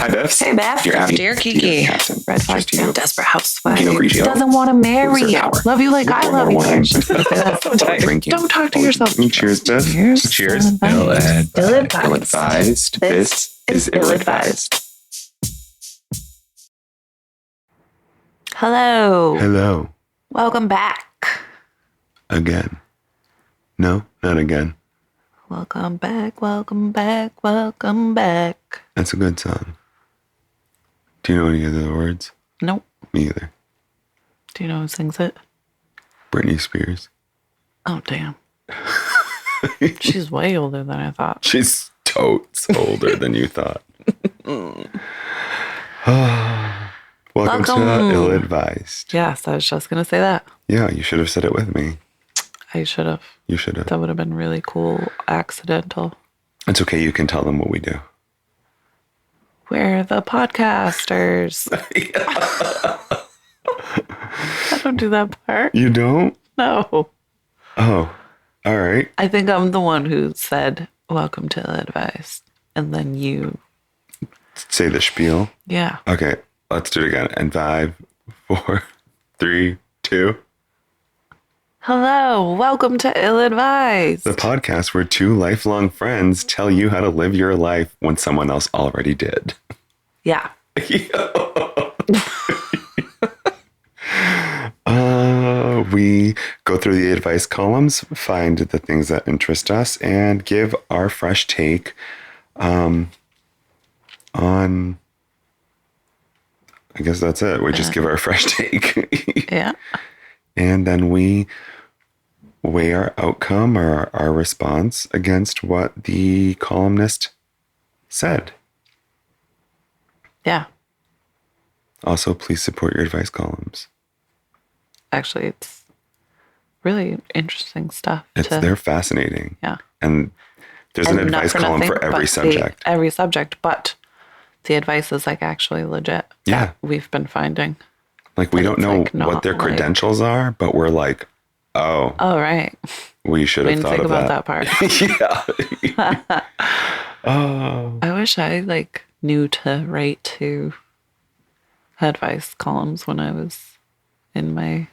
Hi, Beth. Hey, Beth. Dear Abby. Dear Kiki. Red flag, desperate housewife. Pinot Grigio. Doesn't want to marry you. Power. Love you like I love you. Wine. Drinking. Don't talk to yourself. Cheers, Beth. Cheers. Ill-advised. This is ill-advised. Hello. Hello. Welcome back. Again. No, not again. Welcome back, welcome back, welcome back. That's a good song. Do you know any of the words? Nope. Me either. Do you know who sings it? Britney Spears. Oh, damn. She's way older than I thought. She's totes older than you thought. Welcome to Ill-Advised. Yes, I was just going to say that. Yeah, you should have said it with me. I should have. You should have. That would have been really cool. Accidental. It's okay. You can tell them what we do. We're the podcasters. I don't do that part. You don't? No. Oh, all right. I think I'm the one who said, welcome to Ill-Advised. And then you. Say the spiel. Yeah. Okay, let's do it again. And 5, 4, 3, 2. Hello, welcome to Ill-Advised. The podcast where two lifelong friends tell you how to live your life when someone else already did. Yeah. We go through the advice columns, find the things that interest us, and give our fresh take on, I guess that's it. We just give our fresh take. Yeah. And then we weigh our outcome or our response against what the columnist said. Yeah. Also, please support your advice columns. Actually, it's really interesting stuff. They're fascinating. Yeah. And there's an advice column for every subject. Every subject, but the advice is like actually legit. Yeah. We've been finding. Like, we don't know like what their credentials are, but we're like, oh, right. we should have thought of that. That part. Yeah. Oh. I wish I knew to write to advice columns when I was in my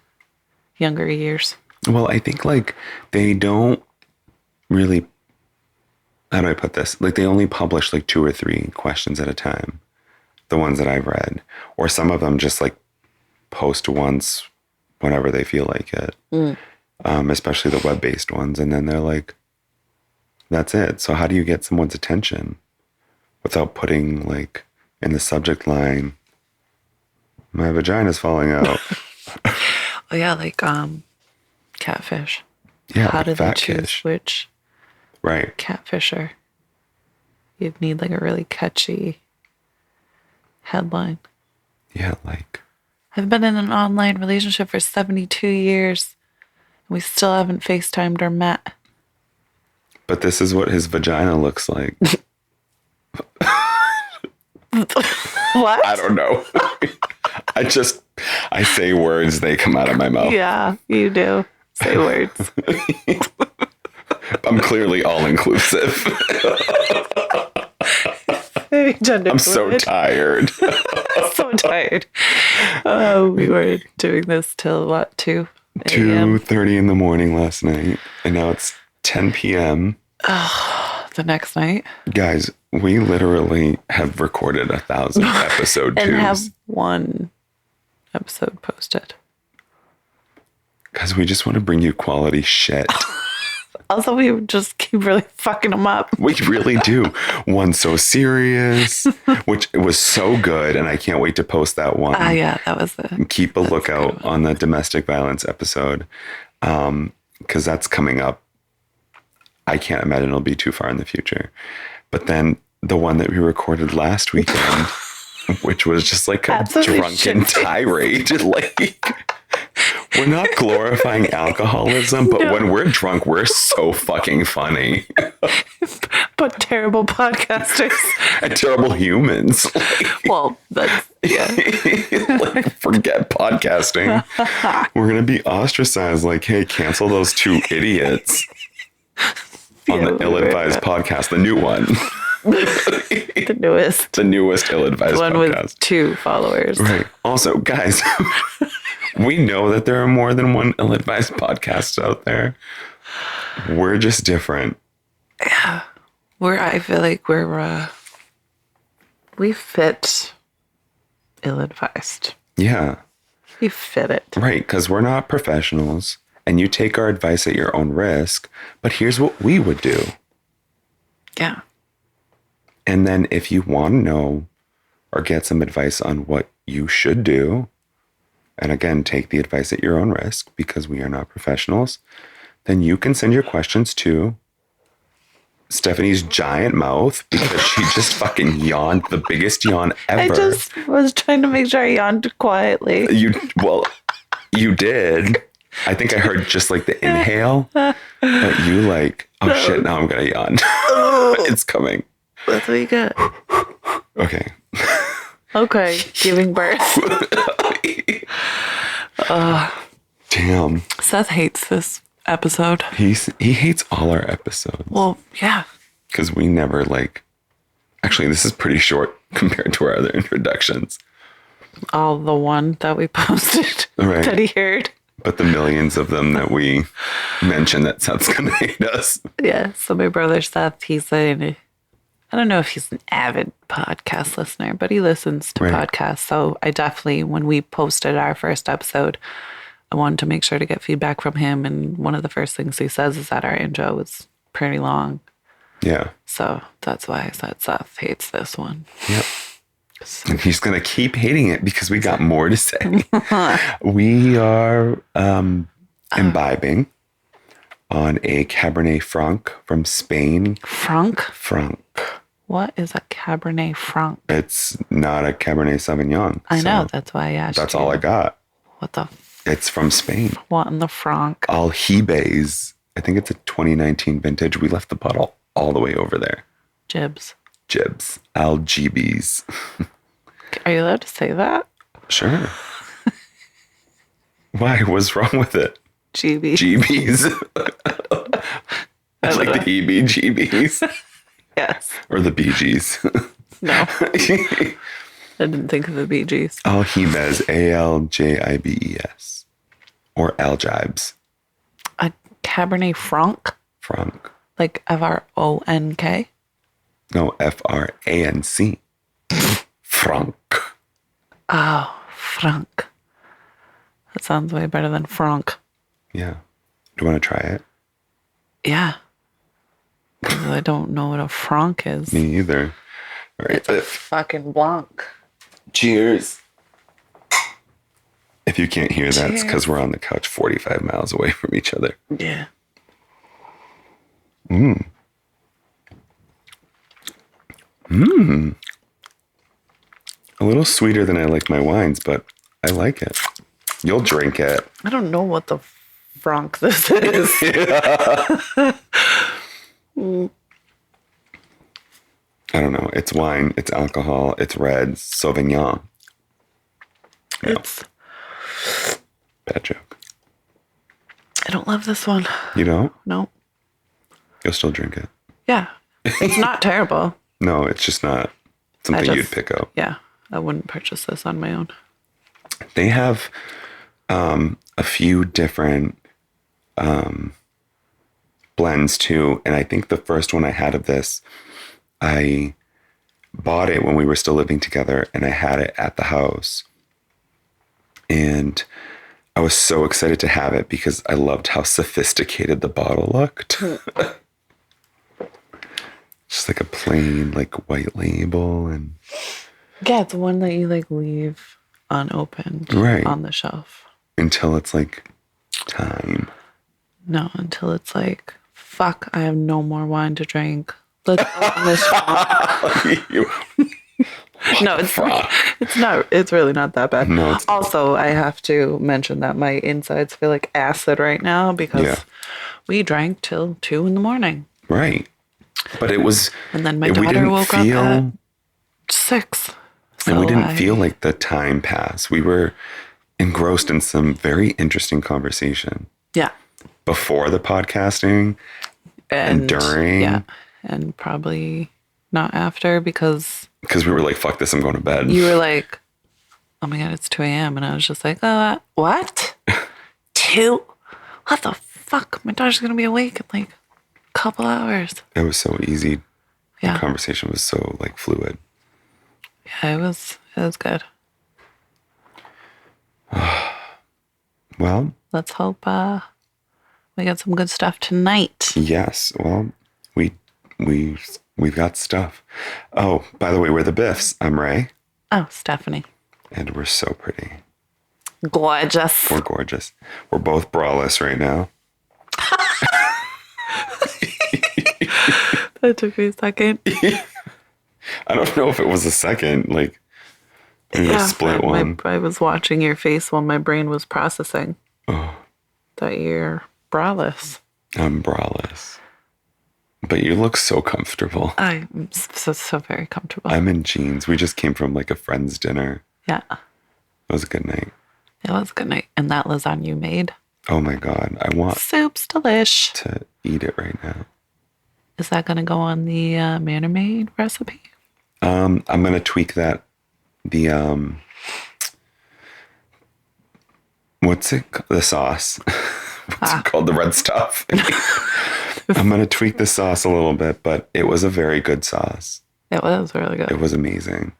younger years. Well, I think they don't really, how do I put this? They only publish 2 or 3 questions at a time. The ones that I've read, or some of them just post once whenever they feel like it. Especially the web-based ones. And then they're like, that's it. So how do you get someone's attention without putting in the subject line, my vagina's falling out? Oh yeah, catfish. Yeah, how do they choose catfish. which catfisher? You'd need a really catchy headline. Yeah, I've been in an online relationship for 72 years. And we still haven't FaceTimed or met. But this is what his vagina looks like. What? I don't know. I say words, they come out of my mouth. Yeah, you do. Say words. I'm clearly all inclusive. I'm so tired. So tired. We were doing this till what, 2 a.m.? 2:30 in the morning last night. And now it's 10 p.m. The next night. Guys, we literally have recorded 1,000 episode 2s. And have 1 episode posted. Because we just want to bring you quality shit. Also, we just keep really fucking them up. We really do. One so serious, which was so good, and I can't wait to post that one. Yeah, that was it. Keep a lookout on the domestic violence episode, because that's coming up. I can't imagine it'll be too far in the future. But then the one that we recorded last weekend, which was just a drunken tirade, we're not glorifying alcoholism, but when we're drunk, we're so fucking funny. But terrible podcasters. And terrible humans. Well, that's, yeah. Forget podcasting. We're going to be ostracized. Hey, cancel those 2 idiots on the Ill-Advised podcast, the new one. The newest. The newest ill-advised The one podcast. with 2 followers. Right. Also, guys, we know that there are more than one ill-advised podcast out there. We're just different. Yeah. I feel like we fit ill-advised. Yeah. We fit it. Right. Because we're not professionals and you take our advice at your own risk. But here's what we would do. Yeah. And then if you want to know or get some advice on what you should do, and again, take the advice at your own risk because we are not professionals, then you can send your questions to Stephanie's giant mouth because she just fucking yawned the biggest yawn ever. I just was trying to make sure I yawned quietly. You did. I think I heard just like the inhale, but you like, oh shit, now I'm going to yawn. It's coming. That's what you get. Okay. Okay. Giving birth. Damn. Seth hates this episode. He hates all our episodes. Well, yeah. Because we never actually, this is pretty short compared to our other introductions. All the one that we posted Right. that he heard. But the millions of them that we mentioned that Seth's going to hate us. Yeah. So my brother Seth, I don't know if he's an avid podcast listener, but he listens to podcasts. So I definitely, when we posted our first episode, I wanted to make sure to get feedback from him. And one of the first things he says is that our intro was pretty long. Yeah. So that's why I said Seth hates this one. Yep. And he's going to keep hating it because we got more to say. We are imbibing on a Cabernet Franc from Spain. Franc? Franc. What is a Cabernet Franc? It's not a Cabernet Sauvignon. I know. That's why I asked That's you. all I got. What the? It's from Spain. What in the Franc? Aljibes. I think it's a 2019 vintage. We left the bottle all the way over there. Jibs. Aljibes. Are you allowed to say that? Sure. Why? What's wrong with it? GB. GBs. It's like the EBGBs. Yes. Or the BGs. No. I didn't think of the Bee Gees. Aljibes. Aljibes. Or Aljibes. A Cabernet Franc? Franc. Like F-R-O-N-K? No, Franc. Franc. Oh, Franc. That sounds way better than Franc. Yeah. Do you want to try it? Yeah. 'Cause I don't know what a Franc is. Me either. All right. It's a fucking Blanc. Cheers. If you can't hear that, it's Cheers. because we're on the couch 45 miles away from each other. Yeah. A little sweeter than I like my wines, but I like it. You'll drink it. I don't know what the Franc this is. I don't know. It's wine. It's alcohol. It's red. Sauvignon. No. It's. Bad joke. I don't love this one. You don't? No. You'll still drink it. Yeah. It's not terrible. No, it's just not something you'd pick up. Yeah. I wouldn't purchase this on my own. They have a few different blends too. And I think the first one I had of this, I bought it when we were still living together and I had it at the house. And I was so excited to have it because I loved how sophisticated the bottle looked. Just like a plain, like white label and... Yeah, it's one that you like leave unopened on the shelf. Until it's like time. No, until it's like, fuck, I have no more wine to drink. Let's open this Franc. No, it's not. It's really not that bad. No, it's also, I have to mention that my insides feel like acid right now because we drank till 2 a.m. Right. But it was... And then my daughter woke up at 6. And we didn't feel like the time passed. We were engrossed in some very interesting conversation. Yeah. Before the podcasting and during. Yeah. And probably not after, because we were like, fuck this, I'm going to bed. you were like, oh my God, it's 2 a.m. And I was just like, what? 2? What the fuck? My daughter's going to be awake in like a couple hours. It was so easy. Yeah. The conversation was so like fluid. Yeah, it was good. Well, Let's hope we get some good stuff tonight. yes. Well, we've got stuff. Oh, by the way, we're the Biffs. I'm Ray. Oh, Stephanie. And we're so pretty. Gorgeous. We're gorgeous. We're both braless right now. That took me a second. I don't know if it was a second, like maybe a split one. I was watching your face while my brain was processing that you're braless. I'm braless. But you look so comfortable. I'm so very comfortable. I'm in jeans. We just came from like a friend's dinner. Yeah. It was a good night. It was a good night. And that lasagna you made. Oh my God. I want Soup's delish. to eat it right now. Is that going to go on the Manor Maid recipe? I'm going to tweak that. The, what's it? The sauce. What's it called? The red stuff. I'm going to tweak the sauce a little bit, but it was a very good sauce. It was really good. It was amazing.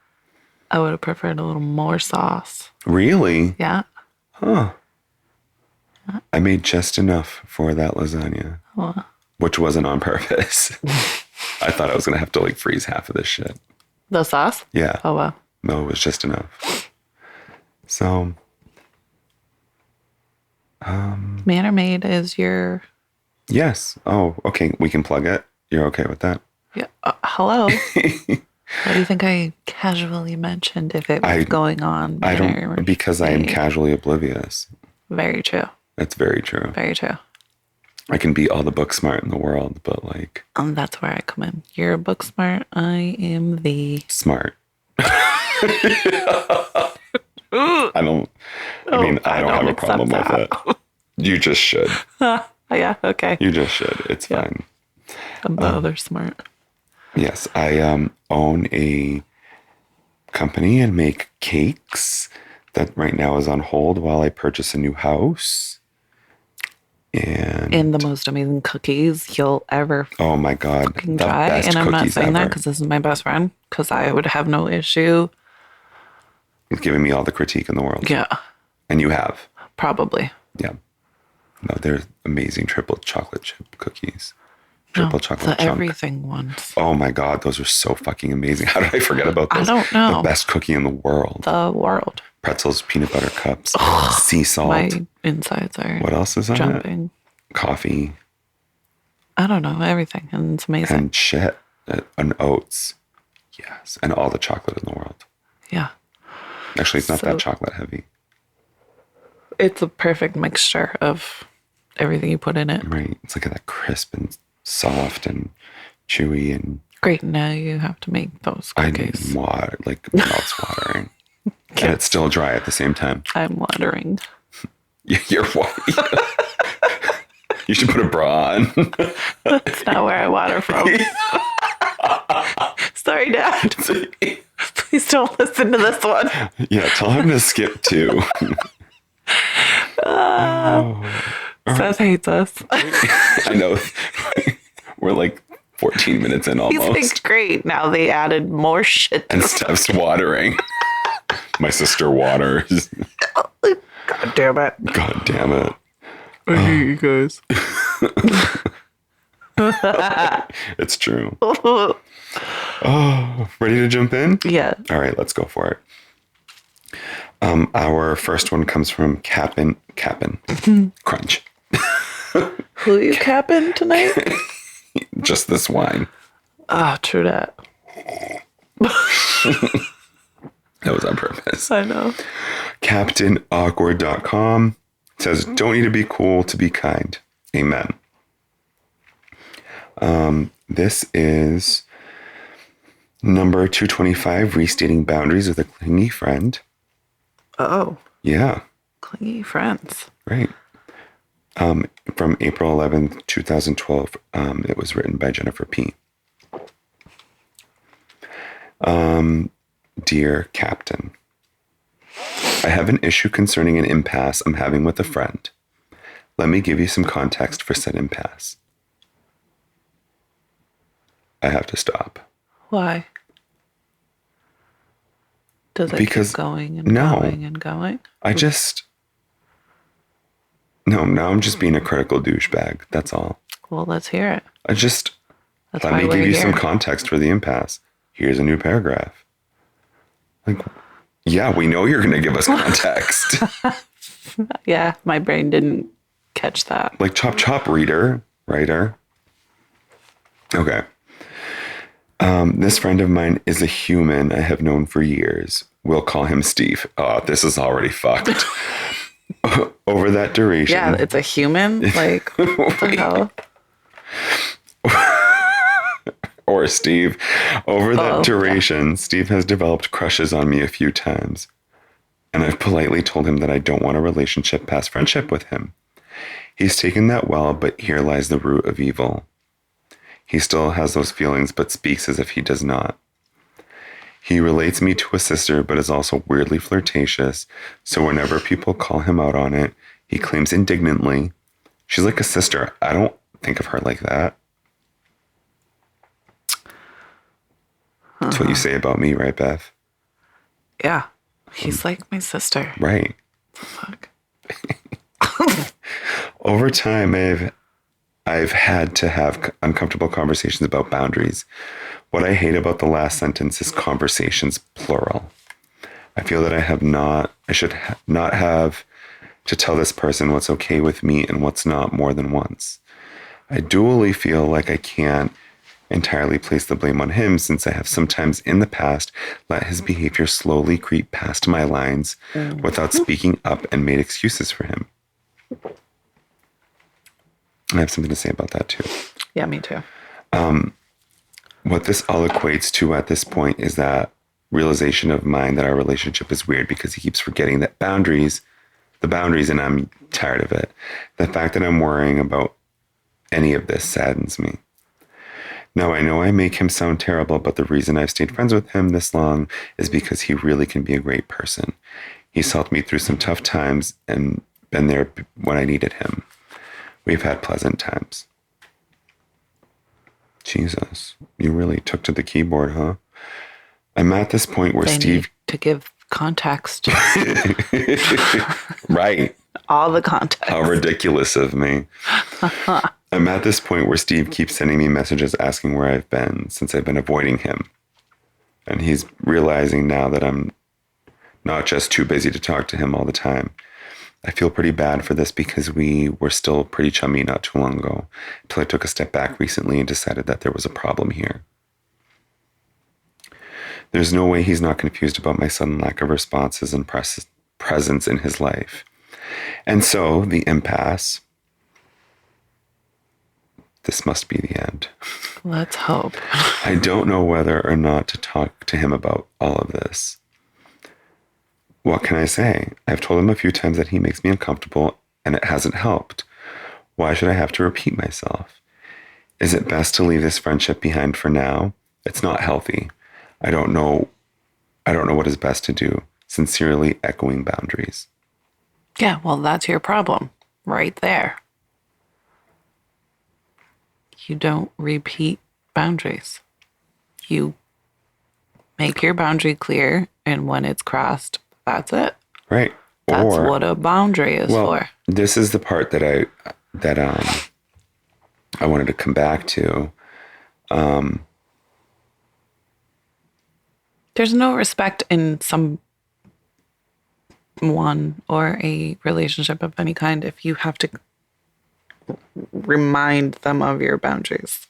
I would have preferred a little more sauce. Really? Yeah. Huh. I made just enough for that lasagna, which wasn't on purpose. I thought I was going to have to like freeze half of this shit. The sauce? Yeah. Oh, wow. No, it was just enough. So. Manor Maid is your... Yes. Oh, okay. We can plug it. You're okay with that? Yeah. Hello. What do you think I casually mentioned if it was going on? I don't, because I am casually oblivious. Very true. That's very true. Very true. I can be all the book smart in the world, but like... That's where I come in. You're a book smart. I am the... Smart. I don't have a problem with it. You just should. Yeah, okay. You just should. It's fine. I'm the other smart. Yes, I own a company and make cakes that right now is on hold while I purchase a new house. And the most amazing cookies you'll ever oh my God, fucking try. And I'm not saying that because this is my best friend, because I would have no issue. It's giving me all the critique in the world. Yeah. And you have. Probably. Yeah. No, they're amazing triple chocolate chip cookies. Triple chocolate the chunk. everything ones. Oh my God, those are so fucking amazing. How did I forget about those? I don't know. The best cookie in the world. The world. Pretzels, peanut butter cups, sea salt. My insides are What else is on jumping. it? Coffee. I don't know. Everything. And it's amazing. And shit. And oats. Yes. And all the chocolate in the world. Yeah. Actually, it's not that chocolate heavy. It's a perfect mixture of everything you put in it. Right. It's like that crisp and soft and chewy and... Great. Now you have to make those cookies. I'm water, like mouth's watering. And it's still dry at the same time. I'm watering. You're white. You should put a bra on. That's not where I water from. Sorry, Dad. Please don't listen to this one. Yeah, tell him to skip 2. Seth hates us. I know. We're like 14 minutes in almost. He's like, great. Now they added more shit. And Steph's watering. My sister waters. God damn it. God damn it. I hate you guys. It's true. Oh, ready to jump in? Yeah. All right, let's go for it. Our first one comes from Cap'n Crunch. Who are you capping tonight? Just this wine. Ah, true that. That was on purpose. I know. CaptainAwkward.com says, don't need to be cool to be kind. Amen. This is number 225, restating boundaries with a clingy friend. Oh. Yeah. Clingy friends. Right. From April 11th, 2012. It was written by Jennifer P. Dear Captain, I have an issue concerning an impasse I'm having with a friend. Let me give you some context for said impasse. I have to stop. Why? Does it keep going and going and going? Now I'm just being a critical douchebag. That's all. Well, let's hear it. Let me give you some context for the impasse. Here's a new paragraph. Like, yeah, we know you're going to give us context. Yeah, my brain didn't catch that. Like, chop, chop, writer. Okay. This friend of mine is a human I have known for years. We'll call him Steve. Oh, this is already fucked. Over that duration. Yeah, it's a human? Like, what the hell? Or Steve. Over that duration, Steve has developed crushes on me a few times. And I've politely told him that I don't want a relationship past friendship with him. He's taken that well, but here lies the root of evil. He still has those feelings, but speaks as if he does not. He relates me to a sister, but is also weirdly flirtatious. So whenever people call him out on it, he claims indignantly, she's like a sister. I don't think of her like that. That's what you say about me, right, Beth? Yeah. He's like my sister. Right. Fuck. Over time, I've had to have uncomfortable conversations about boundaries. What I hate about the last sentence is conversations, plural. I feel that I should not have to tell this person what's okay with me and what's not more than once. I dually feel like I can't entirely place the blame on him, since I have sometimes in the past let his behavior slowly creep past my lines without speaking up and made excuses for him. I have something to say about that too. Yeah, me too. What this all equates to at this point is that realization of mine that our relationship is weird because he keeps forgetting that the boundaries, and I'm tired of it. The fact that I'm worrying about any of this saddens me. Now, I know I make him sound terrible, but the reason I've stayed friends with him this long is because he really can be a great person. He's helped me through some tough times and been there when I needed him. We've had pleasant times. Jesus, you really took to the keyboard, huh? I'm at this point where Steve... need to give context. Right. All the context. How ridiculous of me. I'm at this point where Steve keeps sending me messages asking where I've been since I've been avoiding him. And he's realizing now that I'm not just too busy to talk to him all the time. I feel pretty bad for this because we were still pretty chummy not too long ago, until I took a step back recently and decided that there was a problem here. There's no way he's not confused about my sudden lack of responses and presence in his life. And so, the impasse. This must be the end. Let's hope. I don't know whether or not to talk to him about all of this. What can I say? I've told him a few times that he makes me uncomfortable, and it hasn't helped. Why should I have to repeat myself? Is it best to leave this friendship behind for now? It's not healthy. I don't know what is best to do. Sincerely, echoing boundaries. Yeah, well, that's your problem right there. You don't repeat boundaries. You make your boundary clear, and when it's crossed, that's it. Right. That's what a boundary is for. This is the part that I wanted to come back to. There's no respect in someone or a relationship of any kind if you have to remind them of your boundaries.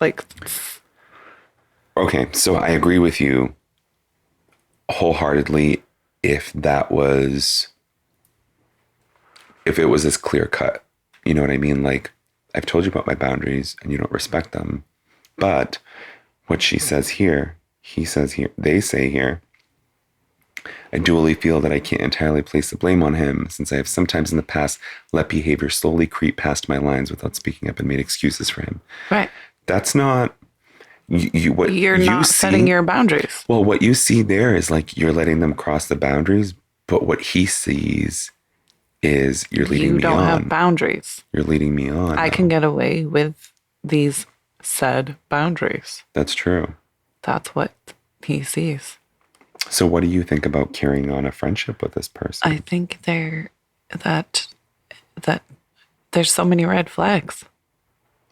Okay, so I agree with you wholeheartedly if it was as clear cut. You know what I mean? Like, I've told you about my boundaries and you don't respect them. But what she says here, he says here, they say here, I dually feel that I can't entirely place the blame on him, since I have sometimes in the past let behavior slowly creep past my lines without speaking up and made excuses for him. Right. That's not, what You're you not see, setting your boundaries. well, what you see there is like you're letting them cross the boundaries, but what he sees is you're leading me on. You don't have boundaries. You're leading me on. I though. can get away with these said boundaries. That's true. That's what he sees. So what do you think about carrying on a friendship with this person? I think that there's so many red flags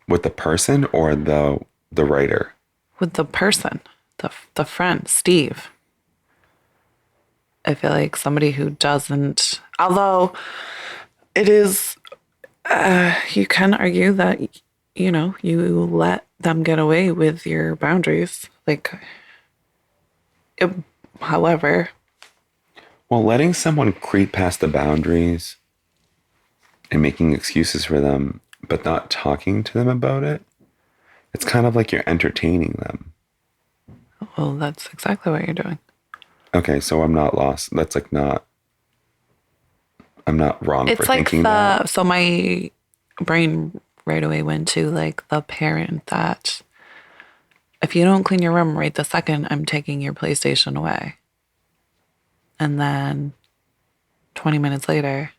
With the person or the writer? with the person, the friend, Steve. I feel like somebody who doesn't, although it is, you can argue that, you know, you let them get away with your boundaries. Like, however. Well, letting someone creep past the boundaries and making excuses for them, but not talking to them about it, it's kind of like you're entertaining them. Well, that's exactly what you're doing. Okay, so I'm not lost. That's like not, I'm not wrong It's for like thinking that. so my brain right away went to like the parent that if you don't clean your room right this second, I'm taking your PlayStation away. And then 20 minutes later,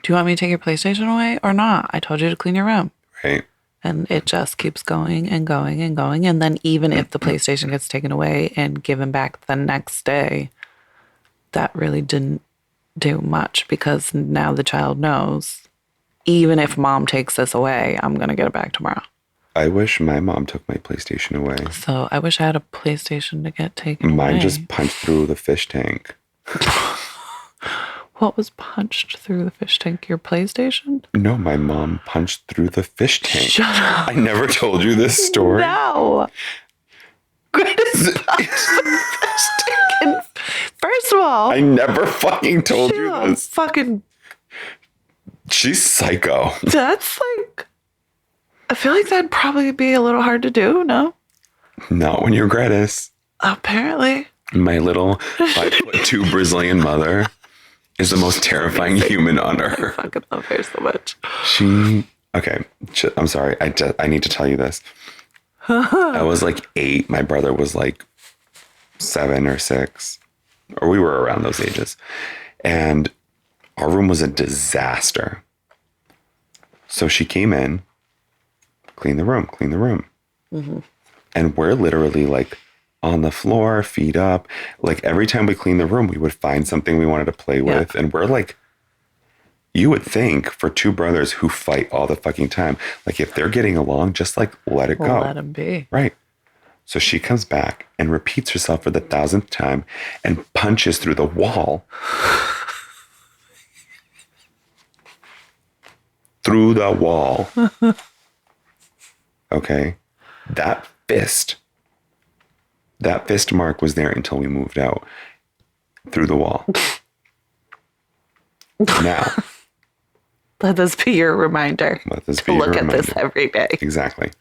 do you want me to take your PlayStation away or not? I told you to clean your room. Right. And it just keeps going and going and going. And then even if the PlayStation gets taken away and given back the next day, that really didn't do much because now the child knows, even if mom takes this away, I'm going to get it back tomorrow. I wish my mom took my PlayStation away. So I wish I had a PlayStation to get taken away. Mine just punched through the fish tank. What was punched through the fish tank? Your PlayStation? No, my mom punched through the fish tank. Shut up. I never told you this story. No. Greatest punched the fish tank. And first of all, I never fucking told you this. Fucking, She's psycho. that's like, I feel like that'd probably be a little hard to do, no? Not when you're Gretis. Apparently. My little 5'2" Brazilian mother is the most terrifying human on I earth. fucking love her so much. Okay, I'm sorry. I need to tell you this. I was like 8. My brother was like 7 or 6, or we were around those ages. And our room was a disaster. So she came in, clean the room. Mm-hmm. And we're literally like on the floor, feet up. Like every time we clean the room, we would find something we wanted to play with. And we're like, you would think for 2 brothers who fight all the fucking time, like if they're getting along, just like let it go. Let them be. Right. So she comes back and repeats herself for the 1,000th time and punches through the wall. Through the wall. Okay. That fist mark was there until we moved out. Through the wall. Now. Let this be your reminder to look at this every day. Exactly.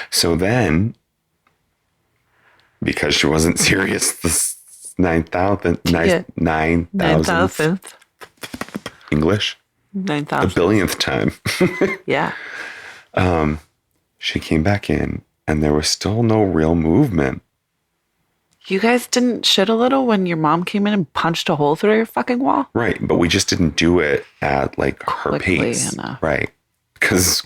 So then, because she wasn't serious, this 9,000th English, 9,000. the billionth time. Yeah. She came back in and there was still no real movement. You guys didn't shit a little when your mom came in and punched a hole through your fucking wall? Right. But we just didn't do it at like her Quickly pace. enough. Right. Because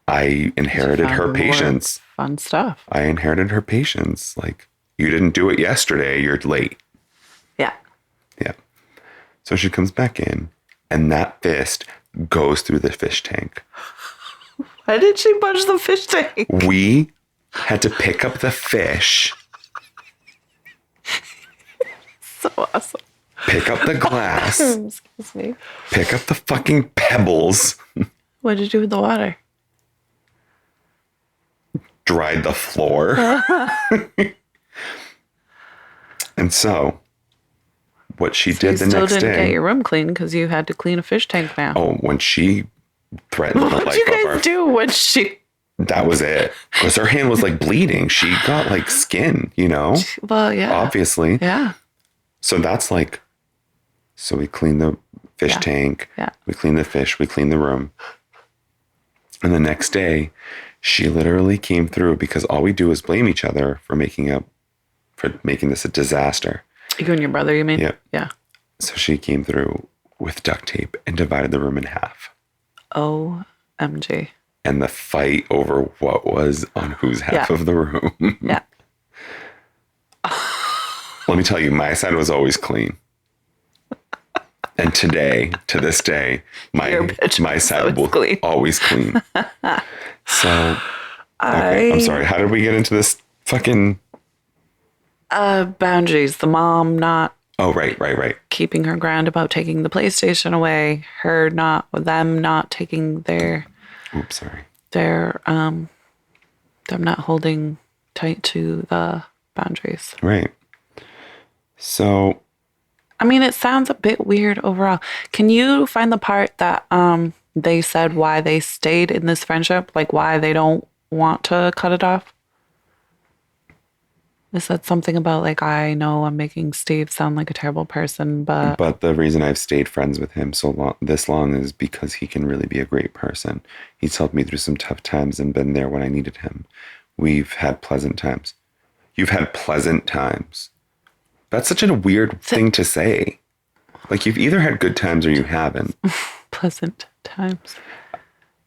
I inherited her patience. Fun stuff. I inherited her patience. Like, you didn't do it yesterday, you're late. Yeah. Yeah. So she comes back in and that fist goes through the fish tank. Why did she punch the fish tank? We had to pick up the fish, So awesome. pick up the glass, Excuse me. pick up the fucking pebbles, What did you do with the water? dried the floor. And so what she did the You still next didn't get day. your room clean because you had to clean a fish tank now. Oh, when she threatened the What life did you of guys our, do when she... that was it. Because her hand was like bleeding. She got like skin, you know, Well, yeah. obviously. Yeah. So that's like, so we clean the fish tank. Yeah. We clean the fish. We clean the room. And the next day, She literally came through because all we do is blame each other for making this a disaster. You and your brother, you mean? Yeah. Yeah. So she came through with duct tape and divided the room in half. OMG. And the fight over what was on whose half of the room. Yeah. Let me tell you, my side was always clean. And to this day, my side will clean. always clean. So, okay, I'm sorry. How did we get into this fucking... boundaries. The mom not... Oh, right. Keeping her ground about taking the PlayStation away. Them not taking their... Oops, sorry. Them not holding tight to the boundaries. Right. So... I mean, it sounds a bit weird overall. Can you find the part that they said why they stayed in this friendship? Like why they don't want to cut it off? They said something about like, I know I'm making Steve sound like a terrible person, but the reason I've stayed friends with him this long is because he can really be a great person. He's helped me through some tough times and been there when I needed him. We've had pleasant times. You've had pleasant times. That's such a weird thing to say. Like you've either had good times or you haven't. Pleasant times.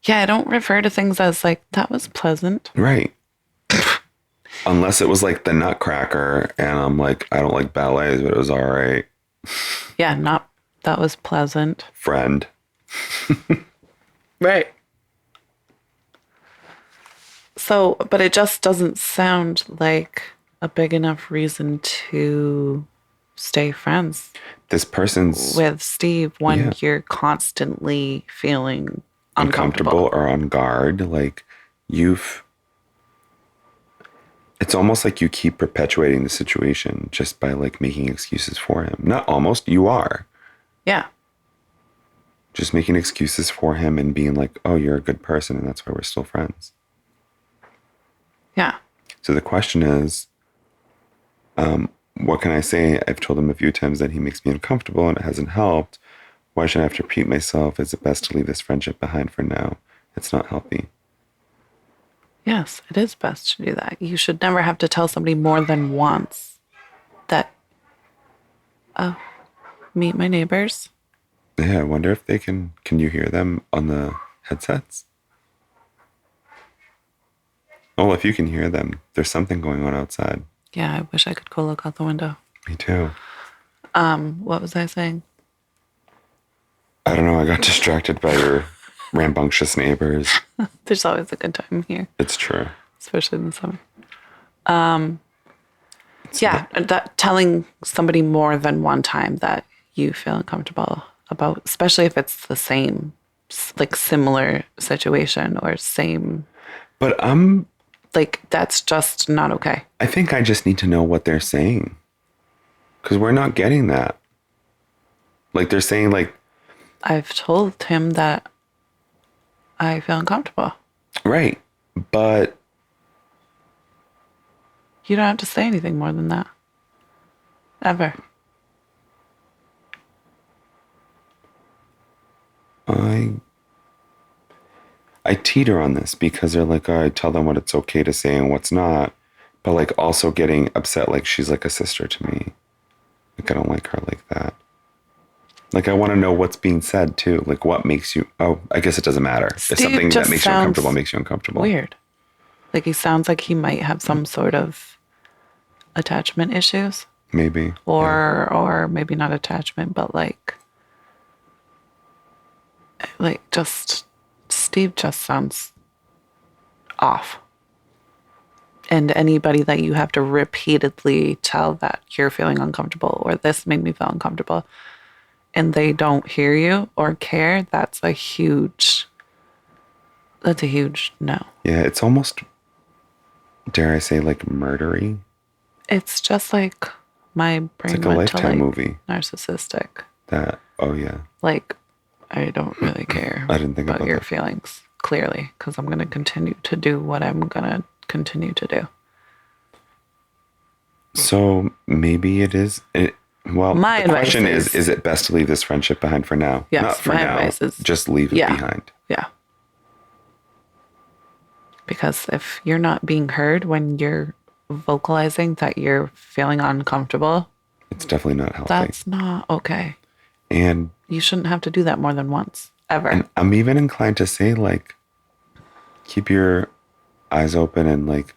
Yeah, I don't refer to things as like, that was pleasant. Right. Unless it was like the Nutcracker and I'm like, I don't like ballets, but it was all right. Yeah, that was pleasant. Friend. Right. So, but it just doesn't sound like a big enough reason to stay friends. This person's with Steve when you're constantly feeling uncomfortable or on guard. Like it's almost like you keep perpetuating the situation just by like making excuses for him. Not almost, you are. Yeah. Just making excuses for him and being like, oh, you're a good person and that's why we're still friends. Yeah. So the question is, what can I say? I've told him a few times that he makes me uncomfortable and it hasn't helped. Why should I have to repeat myself? Is it best to leave this friendship behind for now? It's not healthy. Yes, it is best to do that. You should never have to tell somebody more than once that, meet my neighbors. Yeah, I wonder if they can you hear them on the headsets? Oh, if you can hear them, there's something going on outside. Yeah, I wish I could go look out the window. Me too. What was I saying? I don't know. I got distracted by your rambunctious neighbors. There's always a good time here. It's true. Especially in the summer. That telling somebody more than one time that you feel uncomfortable about, especially if it's the same, like similar situation or same. But like, that's just not okay. I think I just need to know what they're saying. Because we're not getting that. Like, they're saying, like... I've told him that I feel uncomfortable. Right. But... You don't have to say anything more than that. Ever. I teeter on this because they're like, oh, I tell them what it's okay to say and what's not. But like also getting upset like she's like a sister to me. Like I don't like her like that. Like I want to know what's being said too. Like what makes you, oh, I guess it doesn't matter. If something that makes you uncomfortable makes you uncomfortable. Weird. Like he sounds like he might have some sort of attachment issues. Maybe. Or maybe not attachment, but like just Steve just sounds off. And anybody that you have to repeatedly tell that you're feeling uncomfortable or this made me feel uncomfortable and they don't hear you or care, that's a huge no. Yeah, it's almost, dare I say, like murdery. It's just like my brain it's like a went Lifetime to like movie. Narcissistic. That, oh yeah. Like, I don't really care I didn't think about your that. feelings, clearly, because I'm going to continue to do what I'm going to continue to do. So maybe it is. Well, my the question is it best to leave this friendship behind for now? Yes, not for my now. Advice is just leave it behind. Yeah. Because if you're not being heard when you're vocalizing that you're feeling uncomfortable, it's definitely not healthy. that's not okay. And you shouldn't have to do that more than once, ever. And I'm even inclined to say, like, keep your eyes open and, like,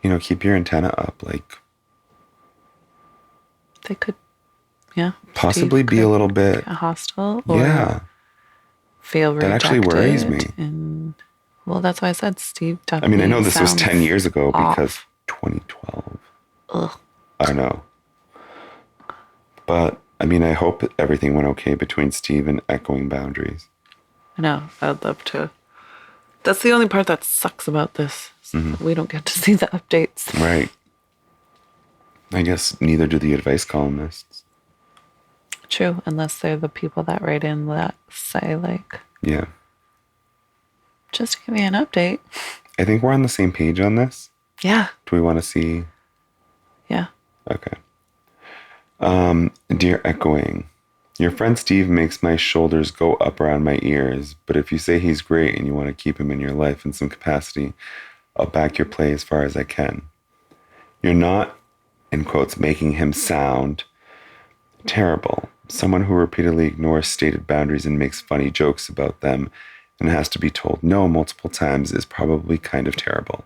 you know, keep your antenna up. Like, they could, yeah. possibly be a little bit hostile or yeah. feel rejected. That actually worries me. And, well, that's why I said Steve I definitely mean, I know this was 10 years ago off. because 2012. Ugh. I know. But, I mean, I hope everything went okay between Steve and Echoing Boundaries. I know. I'd love to. That's the only part that sucks about this. We don't get to see the updates. Right. I guess neither do the advice columnists. True, unless they're the people that write in that say, like, yeah, just give me an update. I think we're on the same page on this. Yeah. Do we want to see? Yeah. Okay. Dear Echoing, your friend Steve makes my shoulders go up around my ears, but if you say he's great and you want to keep him in your life in some capacity, I'll back your play as far as I can. You're not, in quotes, making him sound terrible. Someone who repeatedly ignores stated boundaries and makes funny jokes about them and has to be told no multiple times is probably kind of terrible.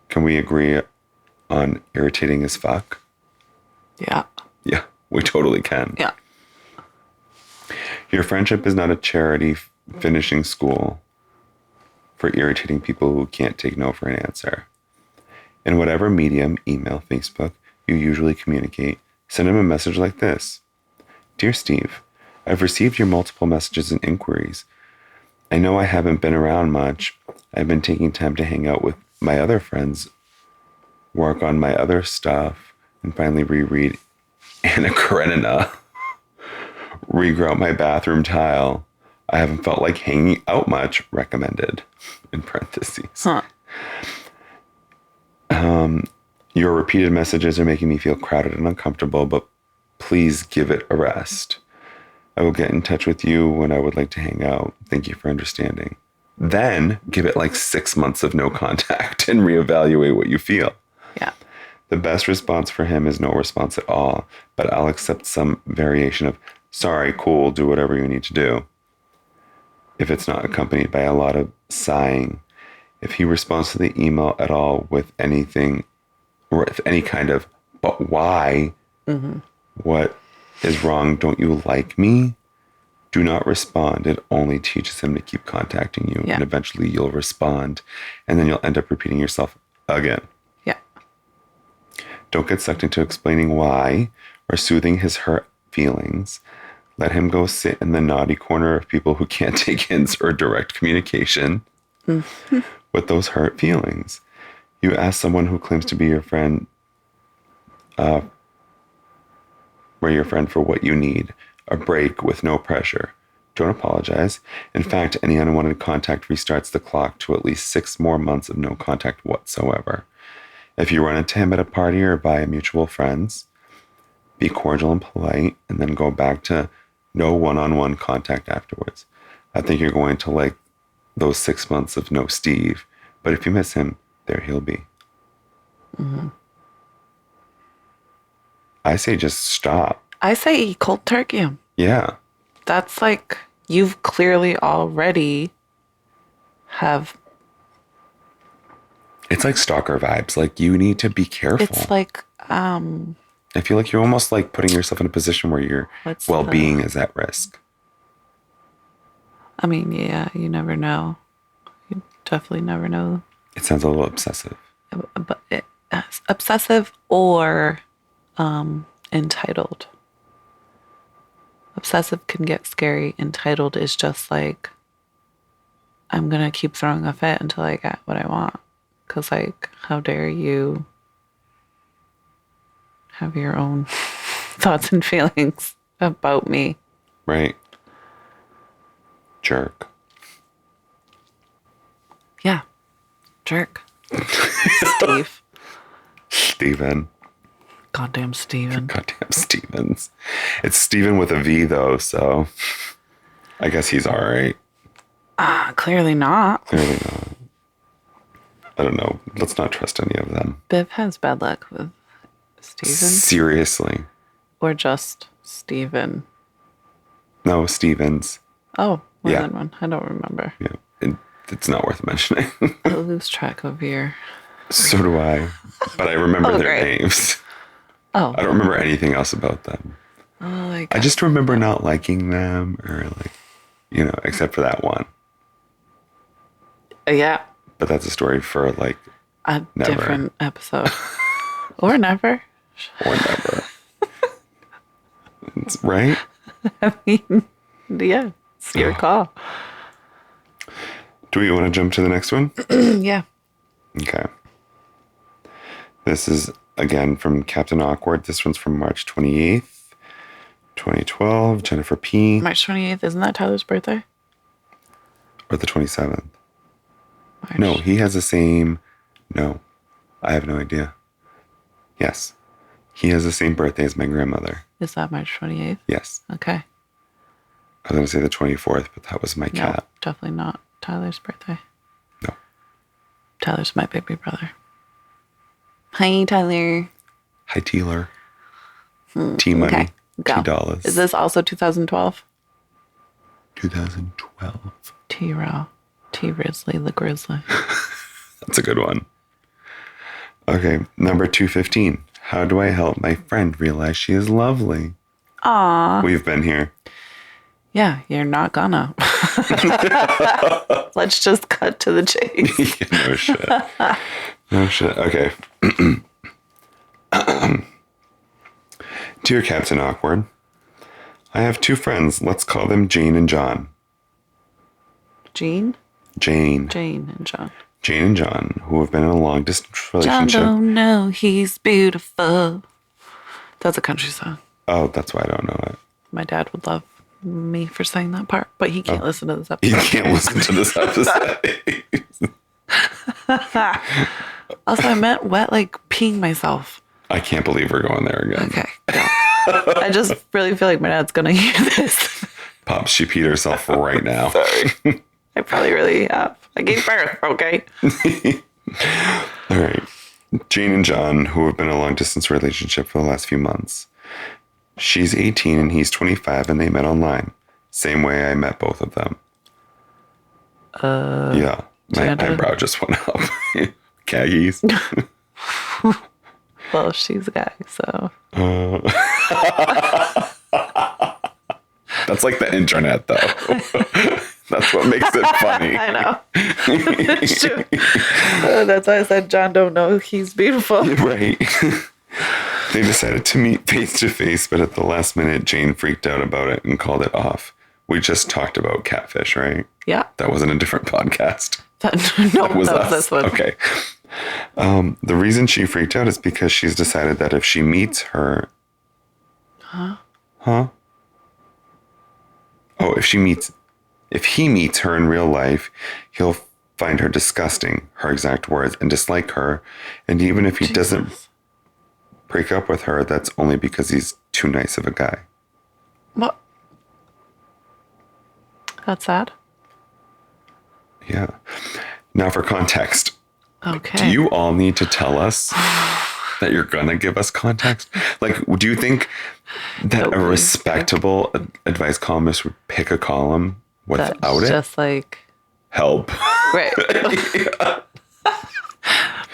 Can we agree on irritating as fuck? Yeah. Yeah, we totally can. Yeah. Your friendship is not a charity finishing school for irritating people who can't take no for an answer. In whatever medium, email, Facebook, you usually communicate, send him a message like this. Dear Steve, I've received your multiple messages and inquiries. I know I haven't been around much. I've been taking time to hang out with my other friends, work on my other stuff, and finally reread Anna Karenina, regrout my bathroom tile. I haven't felt like hanging out much, recommended, in parentheses. Huh. Your repeated messages are making me feel crowded and uncomfortable, but please give it a rest. I will get in touch with you when I would like to hang out. Thank you for understanding. Then give it like 6 months of no contact and reevaluate what you feel. Yeah. The best response for him is no response at all, but I'll accept some variation of, sorry, cool, do whatever you need to do. If it's not accompanied by a lot of sighing, if he responds to the email at all with anything, or with any kind of, but why? What is wrong? Don't you like me? Do not respond. It only teaches him to keep contacting you. Yeah. And eventually you'll respond. And then you'll end up repeating yourself again. Yeah. Don't get sucked into explaining why or soothing his hurt feelings. Let him go sit in the naughty corner of people who can't take hints or direct communication with those hurt feelings. You ask someone who claims to be your friend, for what you need, a break with no pressure. Don't apologize. In fact, any unwanted contact restarts the clock to at least 6 more months of no contact whatsoever. If you run into him at a party or by mutual friends, be cordial and polite, and then go back to no one-on-one contact afterwards. I think you're going to like those 6 months of no Steve, but if you miss him, there he'll be. I say just stop. I say cold turkey him. Yeah. That's like, you've clearly already have. It's like stalker vibes. Like, you need to be careful. It's like, I feel like you're almost like putting yourself in a position where your What's well-being is at risk. I mean, yeah, you never know. You definitely never know. It sounds a little obsessive. But obsessive or entitled. Obsessive can get scary. Entitled is just like, I'm going to keep throwing a fit until I get what I want. Because, like, how dare you have your own thoughts and feelings about me. Right. Jerk. Yeah. Jerk. Steve. Steven. Goddamn Steven. Goddamn Stevens. It's Steven with a V, though, so I guess he's all right. Clearly not. Clearly not. I don't know. Let's not trust any of them. Biv has bad luck with Steven. Seriously. Or just Steven. No, Stevens. Oh, more Yeah. than one. I don't remember. Yeah. It's not worth mentioning. I lose track of your... So do I. But I remember their great. names. Oh. I don't remember anything else about them. Oh, I just remember not liking them or like, except for that one. Yeah. But that's a story for like A never. different episode. Or never. Or never. Right? I mean, yeah. It's your call. Do we want to jump to the next one? Yeah. Okay. This is, again, from Captain Awkward. This one's from March 28th, 2012. Jennifer P. March 28th. Isn't that Tyler's birthday? Or the 27th. March. No, he has the same... No. I have no idea. Yes. He has the same birthday as my grandmother. Is that March 28th? Yes. Okay. I was going to say the 24th, but that was my No, cat. definitely not Tyler's birthday. No. Tyler's my baby brother. Hi, Tyler. Hi, Teeler. T-Money. Okay, go. T-dollars. Is this also 2012? 2012. T-Raw. T-Risley, the Grizzly. That's a good one. Okay, number 215. How do I help my friend realize she is lovely? Aw. We've been here. Yeah, you're not gonna. Let's just cut to the chase. No shit. No shit. Okay. Dear Captain Awkward, I have two friends. Let's call them Jane and John. Jean? Jane. Jane and John. Jane and John, who have been in a long distance John relationship. don't know he's beautiful. That's a country song. Oh, that's why I don't know it. My dad would love me for saying that part, but he can't listen to this You episode. can't listen to this episode. Also, I meant wet like peeing myself. I can't believe we're going there again. Okay. Yeah. I just really feel like my dad's going to hear this. Pop, she peed herself right now. Sorry. I probably really have. I gave birth, okay? All right. Jane and John, who have been in a long distance relationship for the last few months. She's 18 and he's 25 and they met online. Same way I met both of them. Yeah. My Jada? eyebrow just went up. Caggies. Well, she's a guy, so. That's like the internet, though. That's what makes it funny. I know. It's true. That's why I said John don't know he's beautiful. Right. They decided to meet face to face, but at the last minute, Jane freaked out about it and called it off. We just talked about catfish, right? Yeah. That wasn't a different podcast. That was us. this one. Okay. The reason she freaked out is because she's decided that if she meets her... Huh? Oh, if he meets her in real life, he'll find her disgusting, her exact words, and dislike her. And even if he doesn't break up with her, that's only because he's too nice of a guy. What? That's sad. Yeah. Now for context. Okay. Do you all need to tell us that you're going to give us context? Like, do you think that a respectable advice columnist would pick a column without That's it? just like... Help. Right.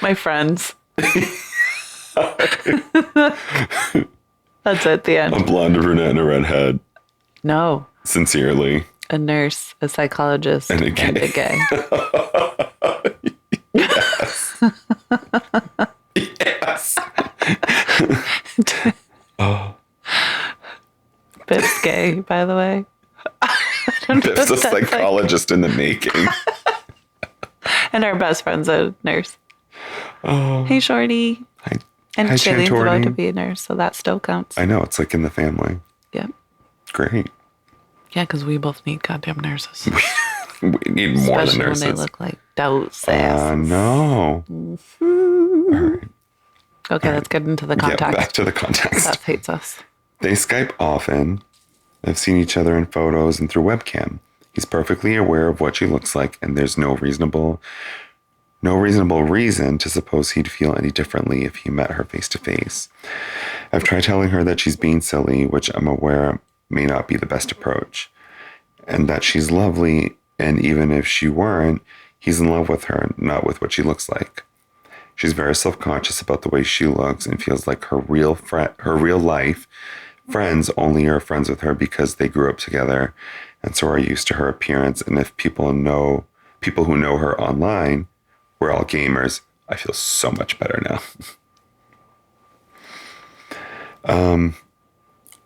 My friends. That's at the end. A blonde, a brunette, and a redhead. No. Sincerely. A nurse, a psychologist, And a gay. Yes. Yes. Oh. Bib's gay, by the way. Bib's a psychologist in the making. And our best friend's a nurse. Oh. Hey, Shorty. Hi. And Hi, Shailene's about Chantorty. to be a nurse, so that still counts. I know, it's like in the family. Yep. Great. Yeah, because we both need goddamn nurses. We need more Especially than nurses. when they look like douse ass. No. All right. Okay, let's get into the contact. Yeah, back to the context. That hates us. They Skype often. They've seen each other in photos and through webcam. He's perfectly aware of what she looks like, and there's no reasonable reason to suppose he'd feel any differently if he met her face to face. I've tried telling her that she's being silly, which I'm aware may not be the best approach, and that she's lovely, and even if she weren't, he's in love with her, not with what she looks like. She's very self-conscious about the way she looks and feels like her real life friends only are friends with her because they grew up together and so are used to her appearance. And if people who know her online, we're all gamers, I feel so much better now.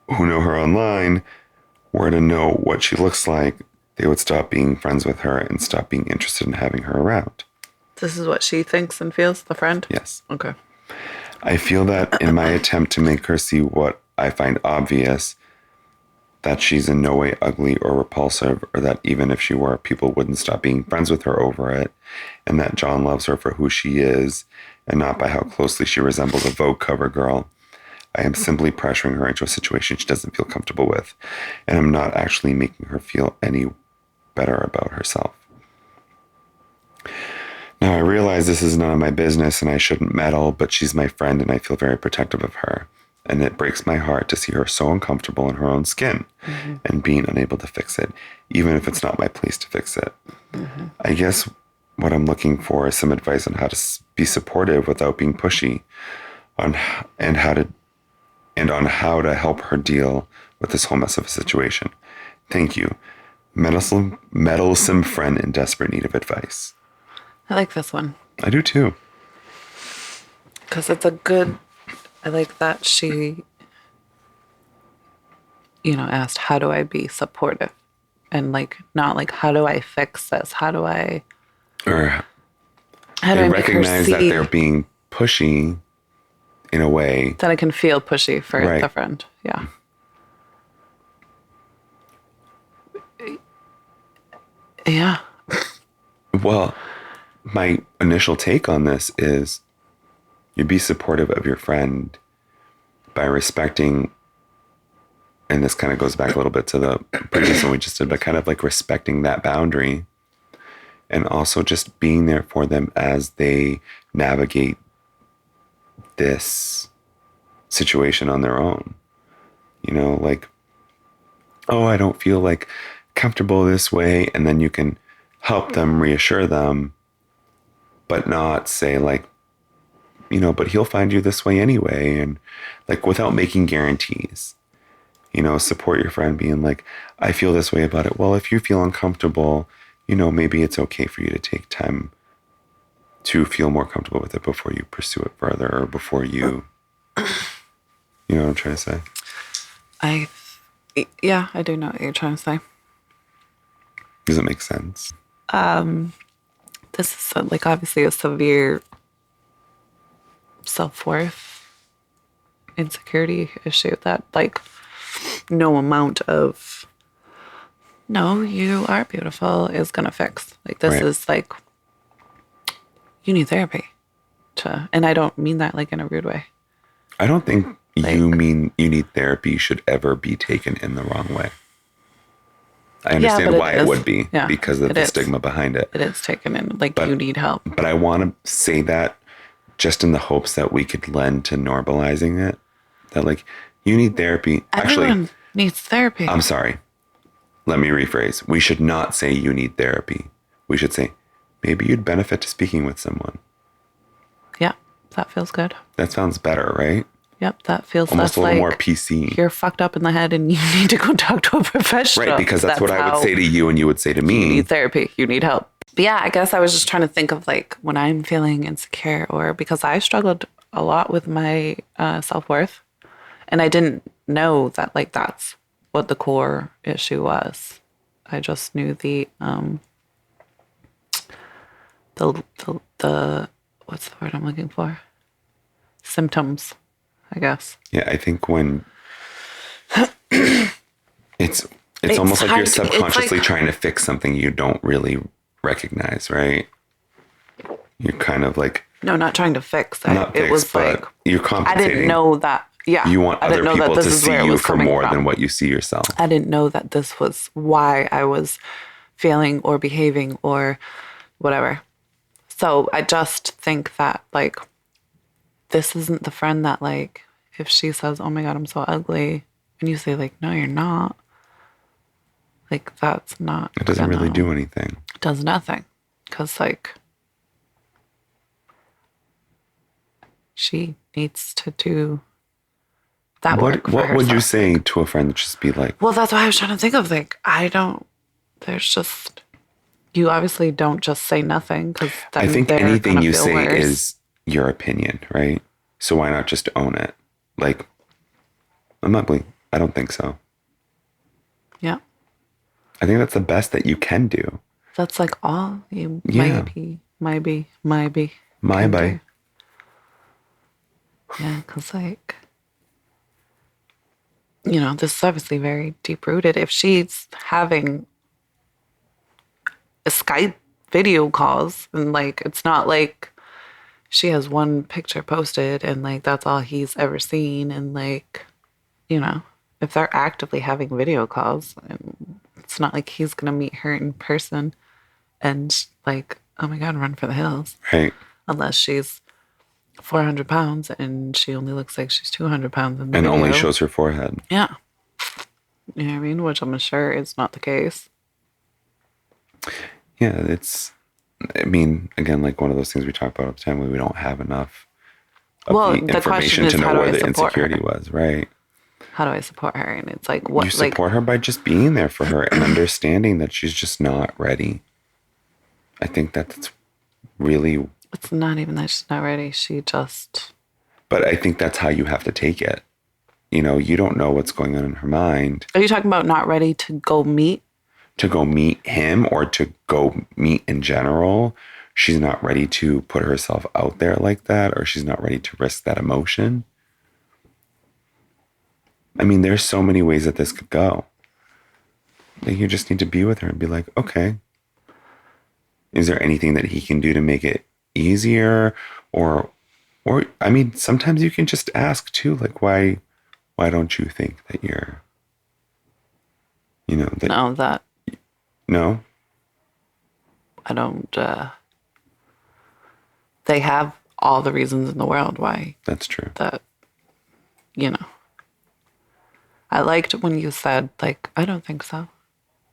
Who know her online were to know what she looks like, they would stop being friends with her and stop being interested in having her around. This is what she thinks and feels, the friend? Yes. Okay. I feel that in my attempt to make her see what I find obvious, that she's in no way ugly or repulsive, or that even if she were, people wouldn't stop being friends with her over it, and that John loves her for who she is and not by how closely she resembles a Vogue cover girl. I am simply pressuring her into a situation she doesn't feel comfortable with, and I'm not actually making her feel any better about herself. Now, I realize this is none of my business and I shouldn't meddle, but she's my friend and I feel very protective of her. And it breaks my heart to see her so uncomfortable in her own skin and being unable to fix it, even if it's not my place to fix it. I guess what I'm looking for is some advice on how to be supportive without being pushy, on how to help her deal with this whole mess of a situation. Thank you. Meddlesome friend in desperate need of advice. I like this one. I do too. Because it's I like that she, asked, how do I be supportive? And not how do I fix this? How do I recognize that they're being pushy in a way that I can feel pushy for the friend. Yeah. Yeah. Well, my initial take on this is you be supportive of your friend by respecting, and this kind of goes back a little bit to the previous one we just did, but kind of respecting that boundary and also just being there for them as they navigate this situation on their own. Oh, I don't feel comfortable this way. And then you can help them, reassure them, but not say but he'll find you this way anyway. And without making guarantees, support your friend being I feel this way about it. Well, if you feel uncomfortable, maybe it's okay for you to take time to feel more comfortable with it before you pursue it further or before you, you know what I'm trying to say? I do know what you're trying to say. Does it make sense? This is obviously a severe self-worth insecurity issue that no amount of no, you are beautiful is gonna fix. This is you need therapy and I don't mean that in a rude way. I don't think you mean you need therapy should ever be taken in the wrong way. I understand why it would be because of the stigma behind it. It is taken in you need help. But I want to say that just in the hopes that we could lend to normalizing it. That you need therapy. Everyone needs therapy. I'm sorry. Let me rephrase. We should not say you need therapy. We should say maybe you'd benefit to speaking with someone. Yeah, that feels good. That sounds better, right? Yep, that feels almost a little more PC. You're fucked up in the head and you need to go talk to a professional. Right, because that's what I would say to you and you would say to me. You need therapy. You need help. But yeah, I guess I was just trying to think of when I'm feeling insecure or because I struggled a lot with my self-worth and I didn't know that that's what the core issue was. I just knew the what's the word I'm looking for? Symptoms, I guess. Yeah, I think when it's almost like you're subconsciously trying to fix something you don't really recognize, right? You're kind of no, not trying to fix it. Not fix, it was but you're compensating. I didn't know that. Yeah, you want other people to see you for more than what you see yourself. I didn't know that this was why I was feeling or behaving or whatever. So I just think that, like, this isn't the friend that, like, if she says, oh my God, I'm so ugly, and you say, like, no, you're not. Like, that's not. It doesn't really do anything. It does nothing. Because, like, she needs to do that work for What would you herself. say to a friend that just be like, Well, that's what I was trying to think of. Like, there's just, you obviously don't just say nothing because I think anything you say is your opinion, right? So why not just own it? Like, I'm ugly. I don't think so. Yeah. I think that's the best that you can do. That's like all you maybe. My can bye. do. Yeah, because, like, you know, this is obviously very deep rooted. If she's having a Skype video calls and, like, it's not like she has one picture posted and, like, that's all he's ever seen. And, like, you know, if they're actively having video calls, and it's not like he's going to meet her in person and, like, oh my God, run for the hills. Right. Unless she's 400 pounds and she only looks like she's 200 pounds in the And video. only shows her forehead. Yeah. You know what I mean? Which I'm sure is not the case. Yeah, I mean, again, like one of those things we talk about all the time, where we don't have enough of the information to know where the insecurity was, right? How do I support her? And it's like, what? You support her by just being there for her and understanding that she's just not ready. I think that's really... It's not even that she's not ready. She just... But I think that's how you have to take it. You know, you don't know what's going on in her mind. Are you talking about not ready to go meet? To go meet him or to go meet in general. She's not ready to put herself out there like that, or she's not ready to risk that emotion. I mean, there's so many ways that this could go. Like, you just need to be with her and be like, okay, is there anything that he can do to make it easier? Or I mean, sometimes you can just ask too, like, why don't you think that you're, you know, that... No? I don't, they have all the reasons in the world why. That's true. That, you know. I liked when you said, like, I don't think so.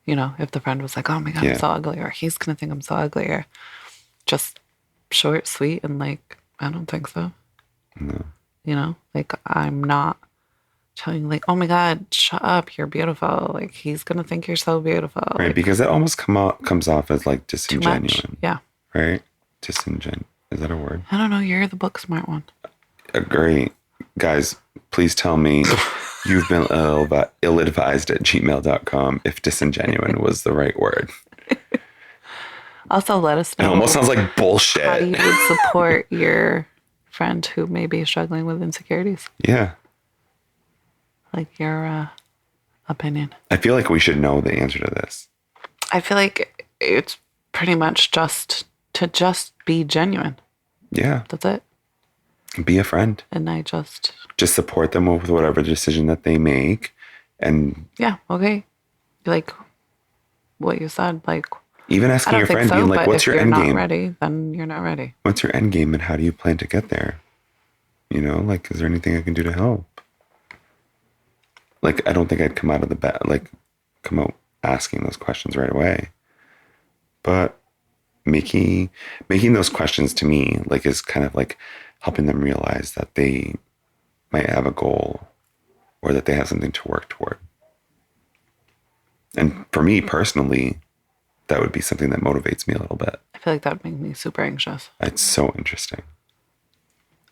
You know, if the friend was like, oh my God, I'm so ugly, or he's going to think I'm so ugly, or just short, sweet, and like, I don't think so. No. You know, like, I'm not telling you, like, oh my God, shut up, you're beautiful. Like, he's going to think you're so beautiful. Right, like, because it almost comes off as like disingenuous. too much. Yeah. Right? Disingenuous. Is that a word? I don't know. You're the book smart one. Great. Guys, please tell me you've been ill-advised at gmail.com if disingenuous was the right word. Also, let us know. It almost sounds like bullshit. How you would support your friend who may be struggling with insecurities. Yeah. Like, your opinion. I feel like we should know the answer to this. I feel like it's pretty much just to be genuine. Yeah. That's it. Be a friend. And I just support them with whatever decision that they make. And yeah, okay. Like what you said, like, even asking your friend, being like, what's your end game? If you're not ready, then you're not ready. What's your end game and how do you plan to get there? You know, like, is there anything I can do to help? Like, I don't think I'd come out asking those questions right away. But making those questions to me, like, is kind of like helping them realize that they might have a goal or that they have something to work toward. And for me personally, that would be something that motivates me a little bit. I feel like that would make me super anxious. It's so interesting.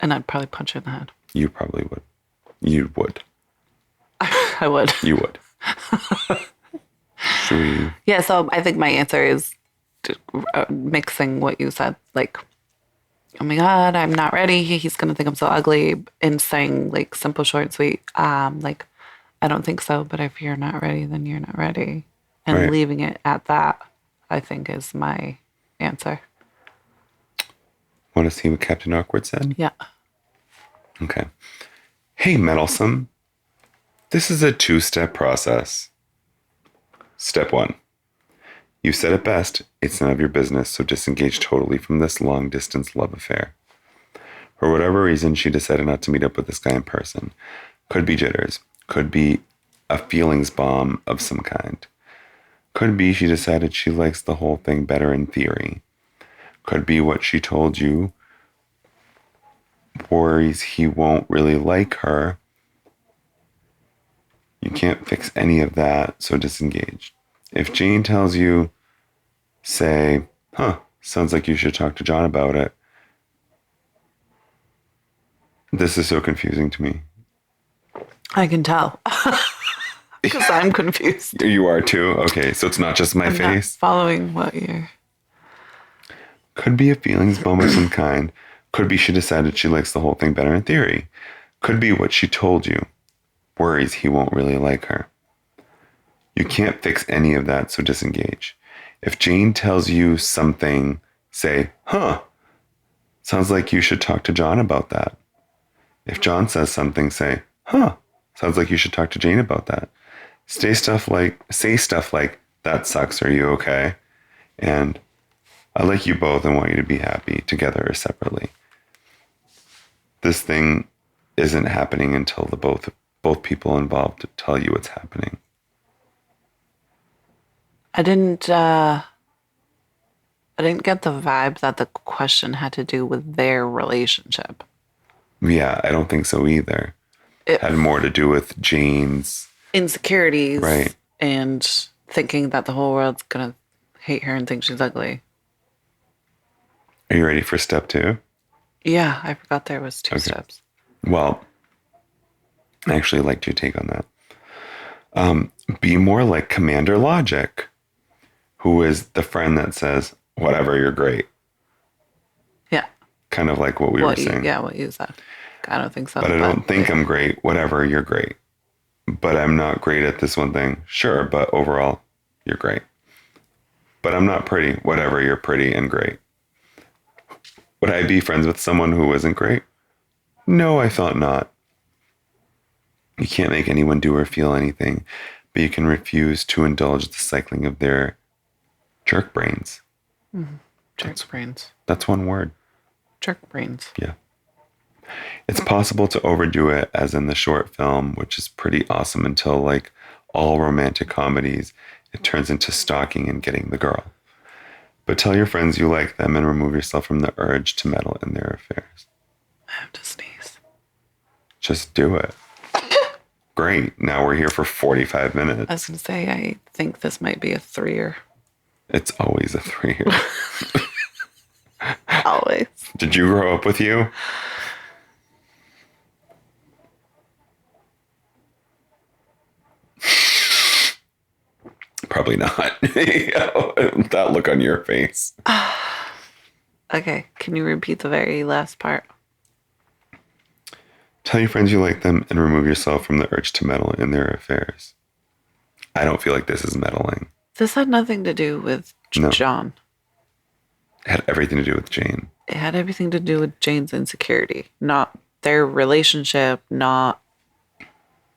And I'd probably punch you in the head. You probably would. You would. I would. You would. Should we? Yeah, so I think my answer is mixing what you said, like, oh my God, I'm not ready. He's going to think I'm so ugly. And saying, like, simple, short, and sweet. Like, I don't think so, but if you're not ready, then you're not ready. And right. Leaving it at that, I think, is my answer. Want to see what Captain Awkward said? Yeah. Okay. Hey, Meddlesome. This is a 2-step process. Step 1. You said it best. It's none of your business, so disengage totally from this long-distance love affair. For whatever reason, she decided not to meet up with this guy in person. Could be jitters. Could be a feelings bomb of some kind. Could be she decided she likes the whole thing better in theory. Could be what she told you worries he won't really like her. You can't fix any of that, so disengage. If Jane tells you, say, sounds like you should talk to John about it. This is so confusing to me. I can tell. Because I'm confused. You are too? Okay, so it's not just my I'm face? not following what you're... Could be a feelings bomb of some kind. Could be she decided she likes the whole thing better in theory. Could be what she told you worries he won't really like her. You can't fix any of that, so disengage. If Jane tells you something, say, sounds like you should talk to John about that. If John says something, say, sounds like you should talk to Jane about that. Say stuff like, that sucks, are you okay? And I like you both and want you to be happy, together or separately. This thing isn't happening until the both people involved tell you it's happening. I didn't get the vibe that the question had to do with their relationship. Yeah, I don't think so either. It had more to do with Jane's insecurities, right, and thinking that the whole world's gonna hate her and think she's ugly. Are you ready for step 2? Yeah, I forgot there was 2 steps. Well, I actually liked your take on that. Be more like Commander Logic, who is the friend that says, whatever, you're great. Yeah. Kind of like what we were saying. What you said. I don't think so. But I don't think I'm great. Whatever, you're great. But I'm not great at this one thing. Sure, but overall, you're great. But I'm not pretty. Whatever, you're pretty and great. Would I be friends with someone who isn't great? No, I thought not. You can't make anyone do or feel anything, but you can refuse to indulge the cycling of their jerk brains. Mm-hmm. Jerk brains. That's one word. Jerk brains. Yeah. It's possible to overdo it, as in the short film, which is pretty awesome until, like all romantic comedies, it turns into stalking and getting the girl. But tell your friends you like them and remove yourself from the urge to meddle in their affairs. I have to sneeze. Just do it. Great. Now we're here for 45 minutes. I was going to say, I think this might be a 3-er. It's always a 3-er. Always. Did you grow up with you? Probably not. That look on your face. Okay. Can you repeat the very last part? Tell your friends you like them and remove yourself from the urge to meddle in their affairs. I don't feel like this is meddling. This had nothing to do with John. It had everything to do with Jane. It had everything to do with Jane's insecurity, not their relationship, not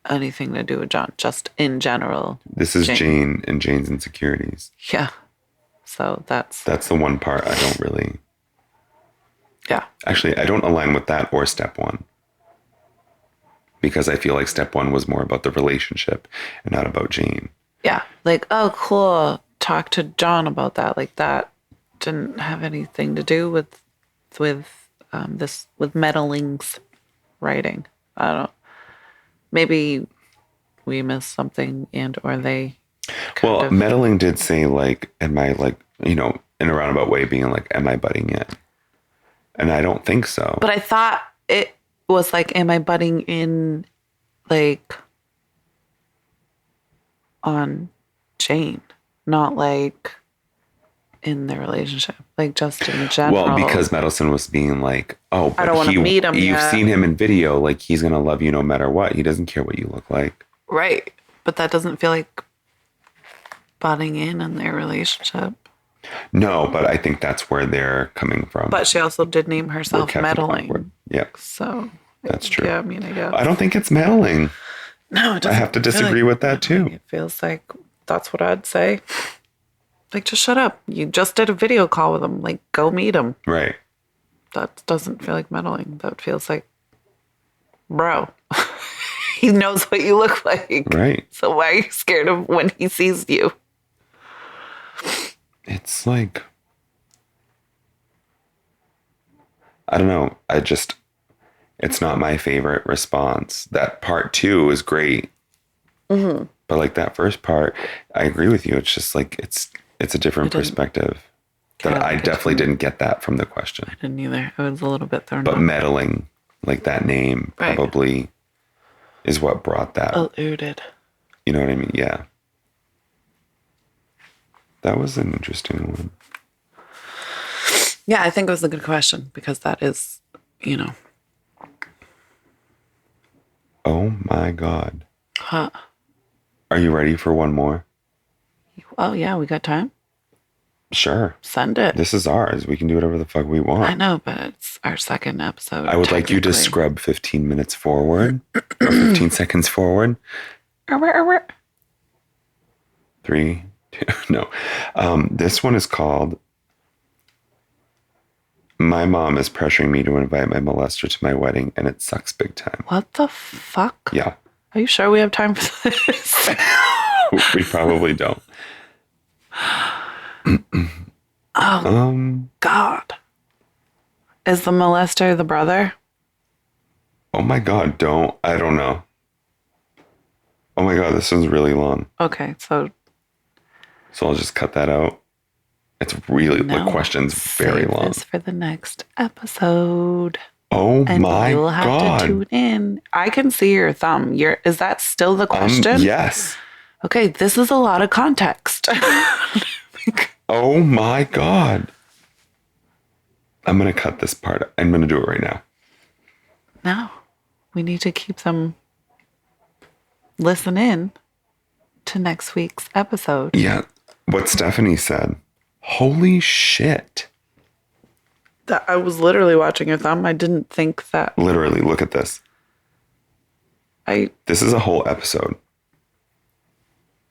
anything to do with John, just in general. This is Jane and Jane's insecurities. Yeah. So that's the one part I don't really... Yeah. Actually, I don't align with that or step 1. Because I feel like step 1 was more about the relationship and not about Jane. Yeah. Like, oh, cool. Talk to John about that. Like, that didn't have anything to do with meddling's writing. I don't. Maybe we missed something, and or they. Meddling did say, like, am I, like, in a roundabout way being like, am I butting in? And I don't think so. But I thought it was like, am I butting in, like, on Jane, not like in the relationship, like just in general. Well, because Medelson was being like, oh, but I don't want to meet him. You've seen him in video, like he's gonna love you no matter what. He doesn't care what you look like. Right, but that doesn't feel like butting in their relationship. No, but I think that's where they're coming from. But she also did name herself meddling. Yeah, so that's true. Yeah, I mean, I guess. I don't think it's meddling. No, it doesn't. I have to disagree with that too. It feels like that's what I'd say. Like, just shut up. You just did a video call with him. Like, go meet him. Right. That doesn't feel like meddling. That feels like, bro, he knows what you look like. Right. So why are you scared of when he sees you? It's like, I don't know. It's not my favorite response. That part 2 is great. Mm-hmm. But like that first part, I agree with you. It's just like, it's a different perspective. That I definitely didn't get that from the question. I didn't either. I was a little bit thrown off. But meddling, like that name, probably is what brought that. Eluded. You know what I mean? Yeah. That was an interesting one. Yeah, I think it was a good question because that is, you know. Oh my God. Huh. Are you ready for one more? Oh, yeah, we got time? Sure. Send it. This is ours. We can do whatever the fuck we want. I know, but it's our second episode. I would like you to scrub 15 minutes forward or 15 seconds forward. 3, 2, no. This one is called My Mom is Pressuring Me to Invite My Molester to My Wedding and It Sucks Big Time. What the fuck? Yeah. Are you sure we have time for this? We probably don't. God. Is the molester the brother? Oh my God, I don't know. Oh my God, this one's really long. Okay, so I'll just cut that out. It's really, the question's very save long. this for the next episode. Oh And my you'll have God. to tune in. I can see your thumb. Is that still the question? Yes. Okay, this is a lot of context. Oh my God. I'm going to cut this part. I'm going to do it right now. No, we need to keep them listen to next week's episode. Yeah. What Stephanie said. Holy shit. I was literally watching your thumb. I didn't think that. Literally, look at this. This is a whole episode.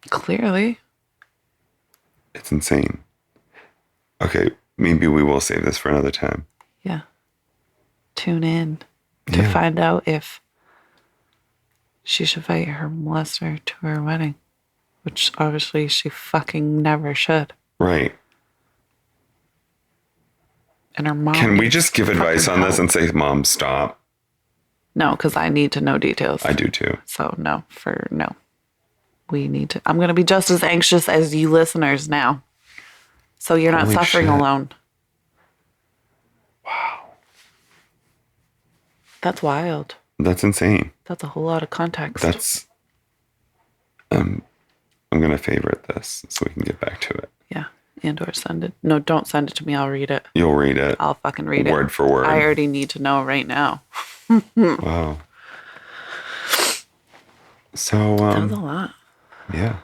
Clearly. It's insane. Okay, maybe we will save this for another time. Yeah. Tune in to find out if she should invite her molester to her wedding, which obviously she fucking never should. Right. And her mom. Can we just give advice on this and say, Mom, stop? No, because I need to know details. I do too. So no. We need to. I'm going to be just as anxious as you listeners now. So you're not suffering alone. Wow. That's wild. That's insane. That's a whole lot of context. That's, I'm going to favorite this so we can get back to it. Yeah. And or send it. No, don't send it to me. I'll read it. You'll read it. I'll fucking read it. Word for word. I already need to know right now. Wow. So, That was a lot. yeah.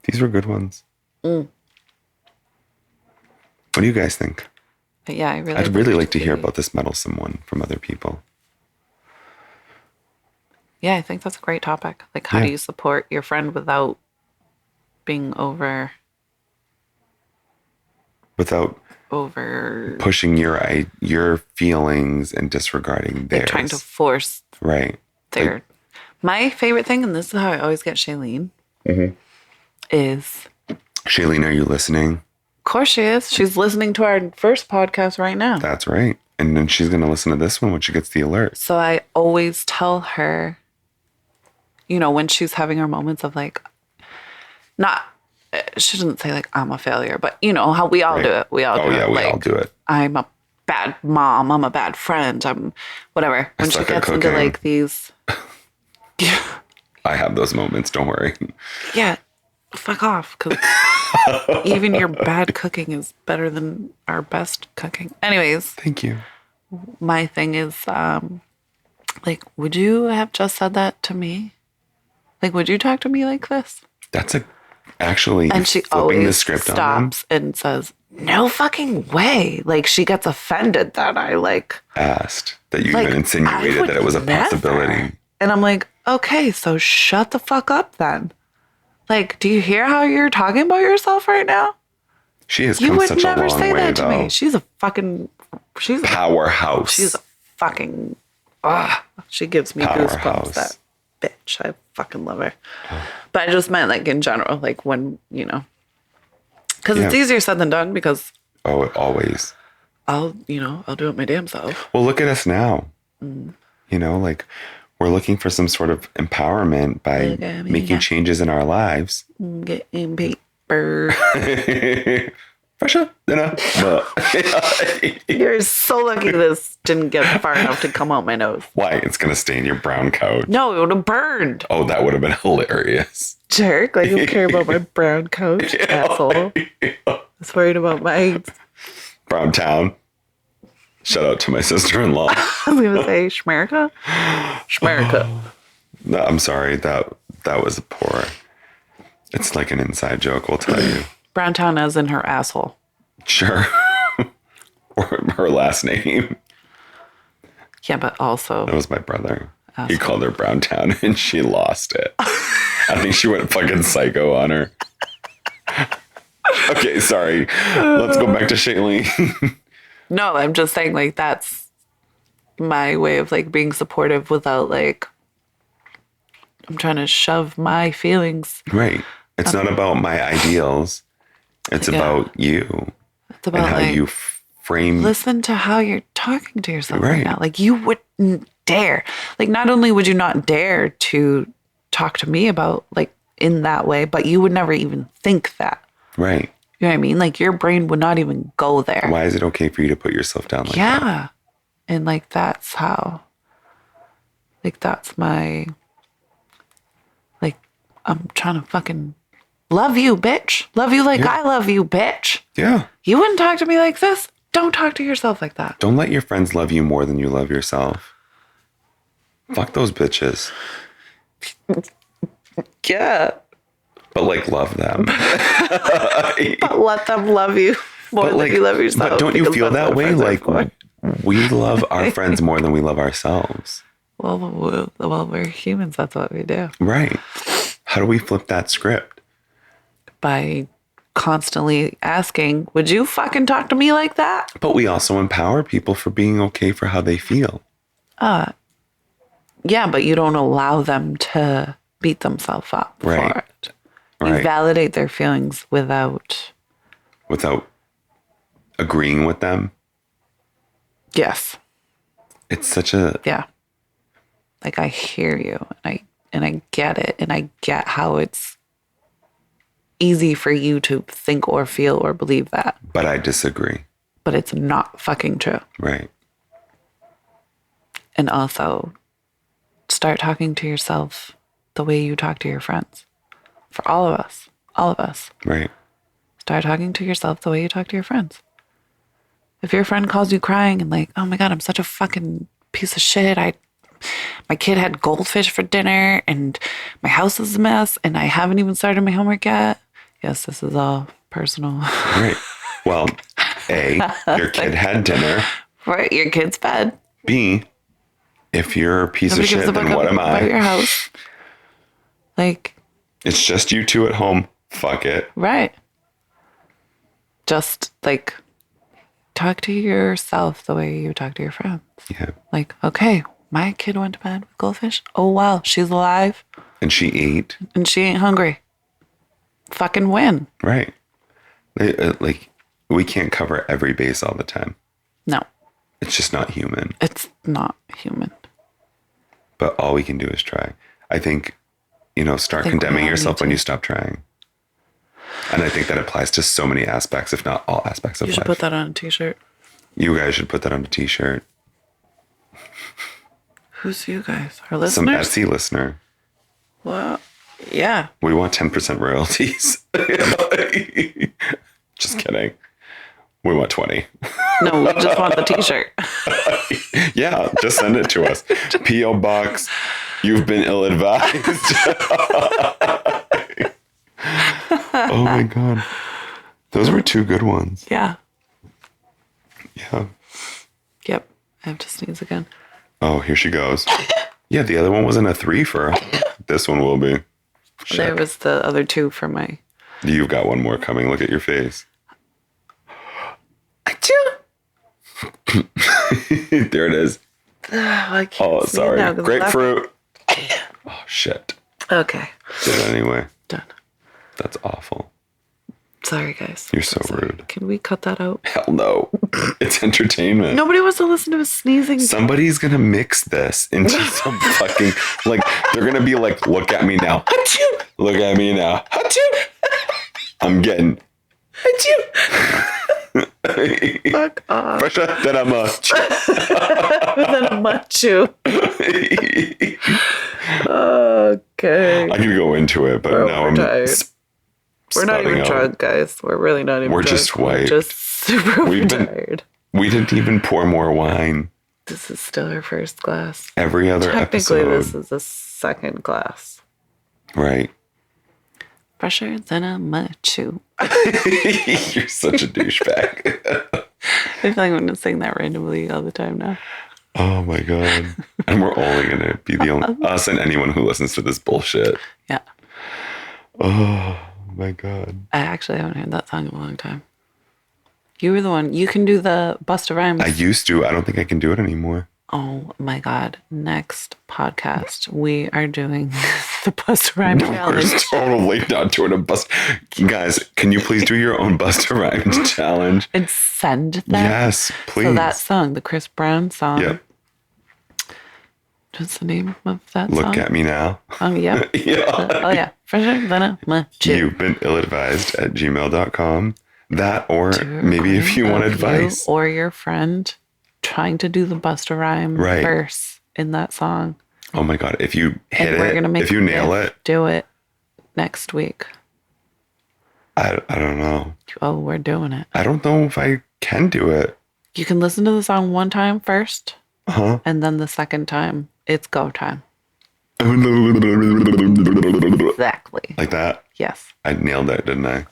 These were good ones. What do you guys think? But yeah, I'd really like to hear about this meddlesome one from other people. Yeah, I think that's a great topic. Like, how do you support your friend without being over pushing your feelings and disregarding theirs. like trying to force right. their. My favorite thing, and this is how I always get Shailene, is. Shailene, are you listening? Of course she is. She's listening to our first podcast right now. That's right. And then she's going to listen to this one when she gets the alert. So I always tell her, you know, when she's having her moments of like, she doesn't say like, I'm a failure, but you know how we all do it. We all do it. We all do it. I'm a bad mom. I'm a bad friend. I'm whatever. When she gets into like these. I have those moments. Don't worry. Yeah. Fuck off. Because even your bad cooking is better than our best cooking. Anyways. Thank you. My thing is, like, would you have just said that to me? Like, would you talk to me like this? That's actually and she flipping always the script stops on and says, no fucking way. Like, she gets offended that I asked that you even insinuated that it was a possibility. And I'm like, okay, so shut the fuck up then. Like, do you hear how you're talking about yourself right now? She has You come would such a never long say way, that to though. me. She's a Powerhouse. She's a fucking. She gives me Powerhouse. goosebumps. That bitch. I fucking love her. But I just meant like in general, like when because it's easier said than done. Because always. I'll do it my damn self. Well, look at us now. Like we're looking for some sort of empowerment by making changes in our lives. Getting paper. Pressure. You're so lucky this didn't get far enough to come out my nose. Why? It's going to stain your brown couch. No, it would have burned. Oh, that would have been hilarious. Jerk. Like, you don't care about my brown couch, asshole. I was worried about my... Brown town. Shout out to my sister-in-law. I was going to say Schmerica. No, I'm sorry. That was poor. It's like an inside joke, we'll tell you. Browntown as in her asshole. Sure. Or her last name. Yeah, but also... That was my brother. Asshole. He called her Browntown and she lost it. I think she went fucking psycho on her. Okay, sorry. Let's go back to Shailene. No, I'm just saying, like, that's my way of, like, being supportive without, like... I'm trying to shove my feelings. Right. It's not about my ideals. It's about you. It's about, and how like, you frame... Listen to how you're talking to yourself Right. right now. Like, you wouldn't dare. Like, not only would you not dare to talk to me about, like, in that way, but you would never even think that. Right. You know what I mean? Like, your brain would not even go there. Why is it okay for you to put yourself down like that? Yeah. And, like, that's how... Like, that's my... Like, I'm trying to fucking... Love you, bitch. Love you like I love you, bitch. Yeah. You wouldn't talk to me like this? Don't talk to yourself like that. Don't let your friends love you more than you love yourself. Fuck those bitches. Yeah. But like love them. But let them love you more than you love yourself. But don't you because feel that's that what way? friends are Like for. we love our friends more than we love ourselves. Well, we're humans. That's what we do. Right. How do we flip that script? By constantly asking, would you fucking talk to me like that? But we also empower people for being okay for how they feel. Yeah, but you don't allow them to beat themselves up for it. You Right. validate their feelings without agreeing with them. Yes. It's such a... Yeah. Like, I hear you and I get it, and I get how it's easy for you to think or feel or believe that. But I disagree. But it's not fucking true. Right. And also, start talking to yourself the way you talk to your friends. For all of us. All of us. Right. Start talking to yourself the way you talk to your friends. If your friend calls you crying and like, oh my God, I'm such a fucking piece of shit. My kid had goldfish for dinner and my house is a mess and I haven't even started my homework yet. Yes, this is all personal. Right. Well, A, your kid had dinner. Right, your kid's bed. B, if you're a piece Nobody of shit, gives a then fuck what am about I? your house. Like, It's just you two at home. Fuck it. right. Just like talk to yourself the way you talk to your friends. Yeah. Like, okay, my kid went to bed with goldfish. Oh, wow, she's alive And she ate. and she ain't hungry. Fucking win. Right. Like, we can't cover every base all the time. No, It's just not human. it's not human. But all we can do is try. I think, start think we condemning all yourself need when to. you stop trying. And I think that applies to so many aspects, if not all aspects of You life. should put that on a t-shirt. You guys should put that on a t-shirt. Who's you guys? Our Some listeners? Etsy listener. Well, yeah. We want 10% royalties. Just kidding. We want 20. No, we just want the t-shirt. Yeah, just send it to us. P.O. Box, you've been ill-advised. Oh my God. Those were two good ones. Yeah. Yeah. Yep. I have to sneeze again. Oh, here she goes. Yeah, the other one wasn't a 3 for her. This one will be. There was the other two for my... You've got one more coming. Look at your face. There it is. I can't Oh, see sorry. now 'cause Grapefruit. Oh, shit. Okay. Did it anyway. Done. That's awful. Sorry, guys. You're so Sorry. rude. Can we cut that out? Hell no. It's entertainment. Nobody wants to listen to us sneezing. Somebody's going to mix this into some fucking, like, they're going to be like, look at me now. Achoo! Look at me now. Achoo! I'm getting. Achoo! Fuck off. Fresher than a much. Than a machu. Okay. I could go into it, but now I'm tired. We're not even out. drunk, guys. We're really not even We're drunk. just wiped. We're just super tired. We didn't even pour more wine. This is still our first glass. Every other Technically, episode. this is a second glass. Right. Fresher than a machu. You're such a douchebag. I feel like I'm going to sing that randomly all the time now. Oh my God. And we're only going to be the only, us and anyone who listens to this bullshit. Yeah. Oh my God. I actually haven't heard that song in a long time. You were the one. You can do the Busta Rhymes. I used to. I don't think I can do it anymore. Oh my God. Next podcast, we are doing the Busta Rhymes We're challenge. totally not doing a bust. Guys, can you please do your own Busta Rhymes challenge? And send that. Yes, please. So that song, the Chris Brown song. Yep. What's the name of that Look song? at me now. Oh, yeah. Yeah. Oh, yeah. Fresher than a machu. You've been illadvised@gmail.com. That, or maybe if you want advice. Or your friend trying to do the Busta Rhyme verse in that song. Oh my God. If you hit And we're gonna make if you nail it. Do it next week. I don't know. Oh, we're doing it. I don't know if I can do it. You can listen to the song one time first. Uh-huh. And then the second time, it's go time. Exactly. Like that? Yes. I nailed it, didn't I?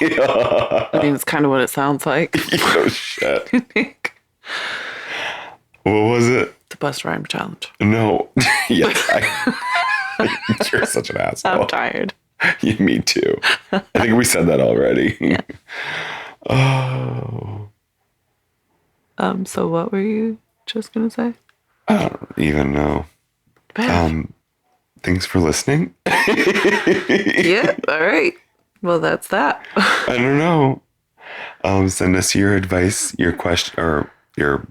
I mean, it's kind of what it sounds like. Oh, shit. What was it? The Busta Rhyme challenge. No. Yes. You're such an asshole. I'm tired. Me too. I think we said that already. Yeah. Oh. So what were you just going to say? I don't even know. Thanks for listening. Yeah. All right. Well, that's that. I don't know. Send us your advice, your question, or your...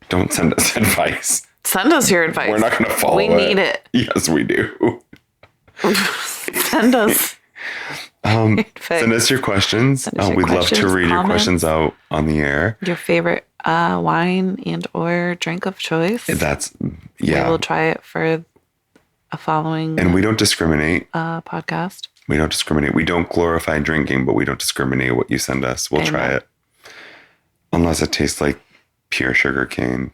Don't send us advice. Send us your advice. We're not going to follow We need it. Yes, we do. Send us. Send us your questions. We'd love to read your questions out on the air. Your favorite wine and or drink of choice. That's, yeah. We will try it for a following And we don't discriminate. podcast. We don't discriminate. We don't glorify drinking, but we don't discriminate what you send us. We'll try it. Unless it tastes like pure sugar cane.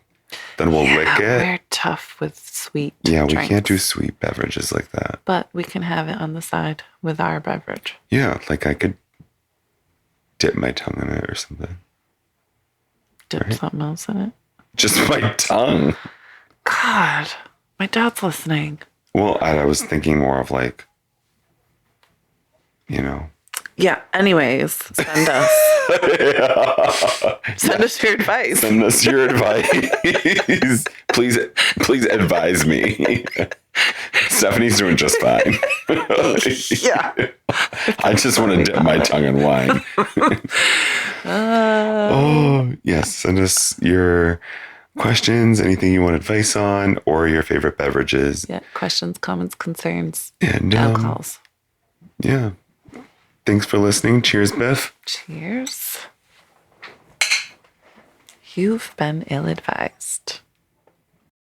Then we'll lick it. We're tough with sweet Yeah, we drinks, can't do sweet beverages like that. but we can have it on the side with our beverage. Yeah, like I could dip my tongue in it or something. Dip something else in it. Just my tongue. God, my dad's listening. Well, I was thinking more of like, you know. Yeah. Anyways, send us. Send us your advice. Send us your advice. Please advise me. Stephanie's doing just fine. Yeah. I just want to dip my tongue in wine. Oh, yes. Send us your questions, anything you want advice on, or your favorite beverages. Yeah. Questions, comments, concerns, And alcohols. Yeah. Thanks for listening. Cheers, Biff. Cheers. You've been ill-advised.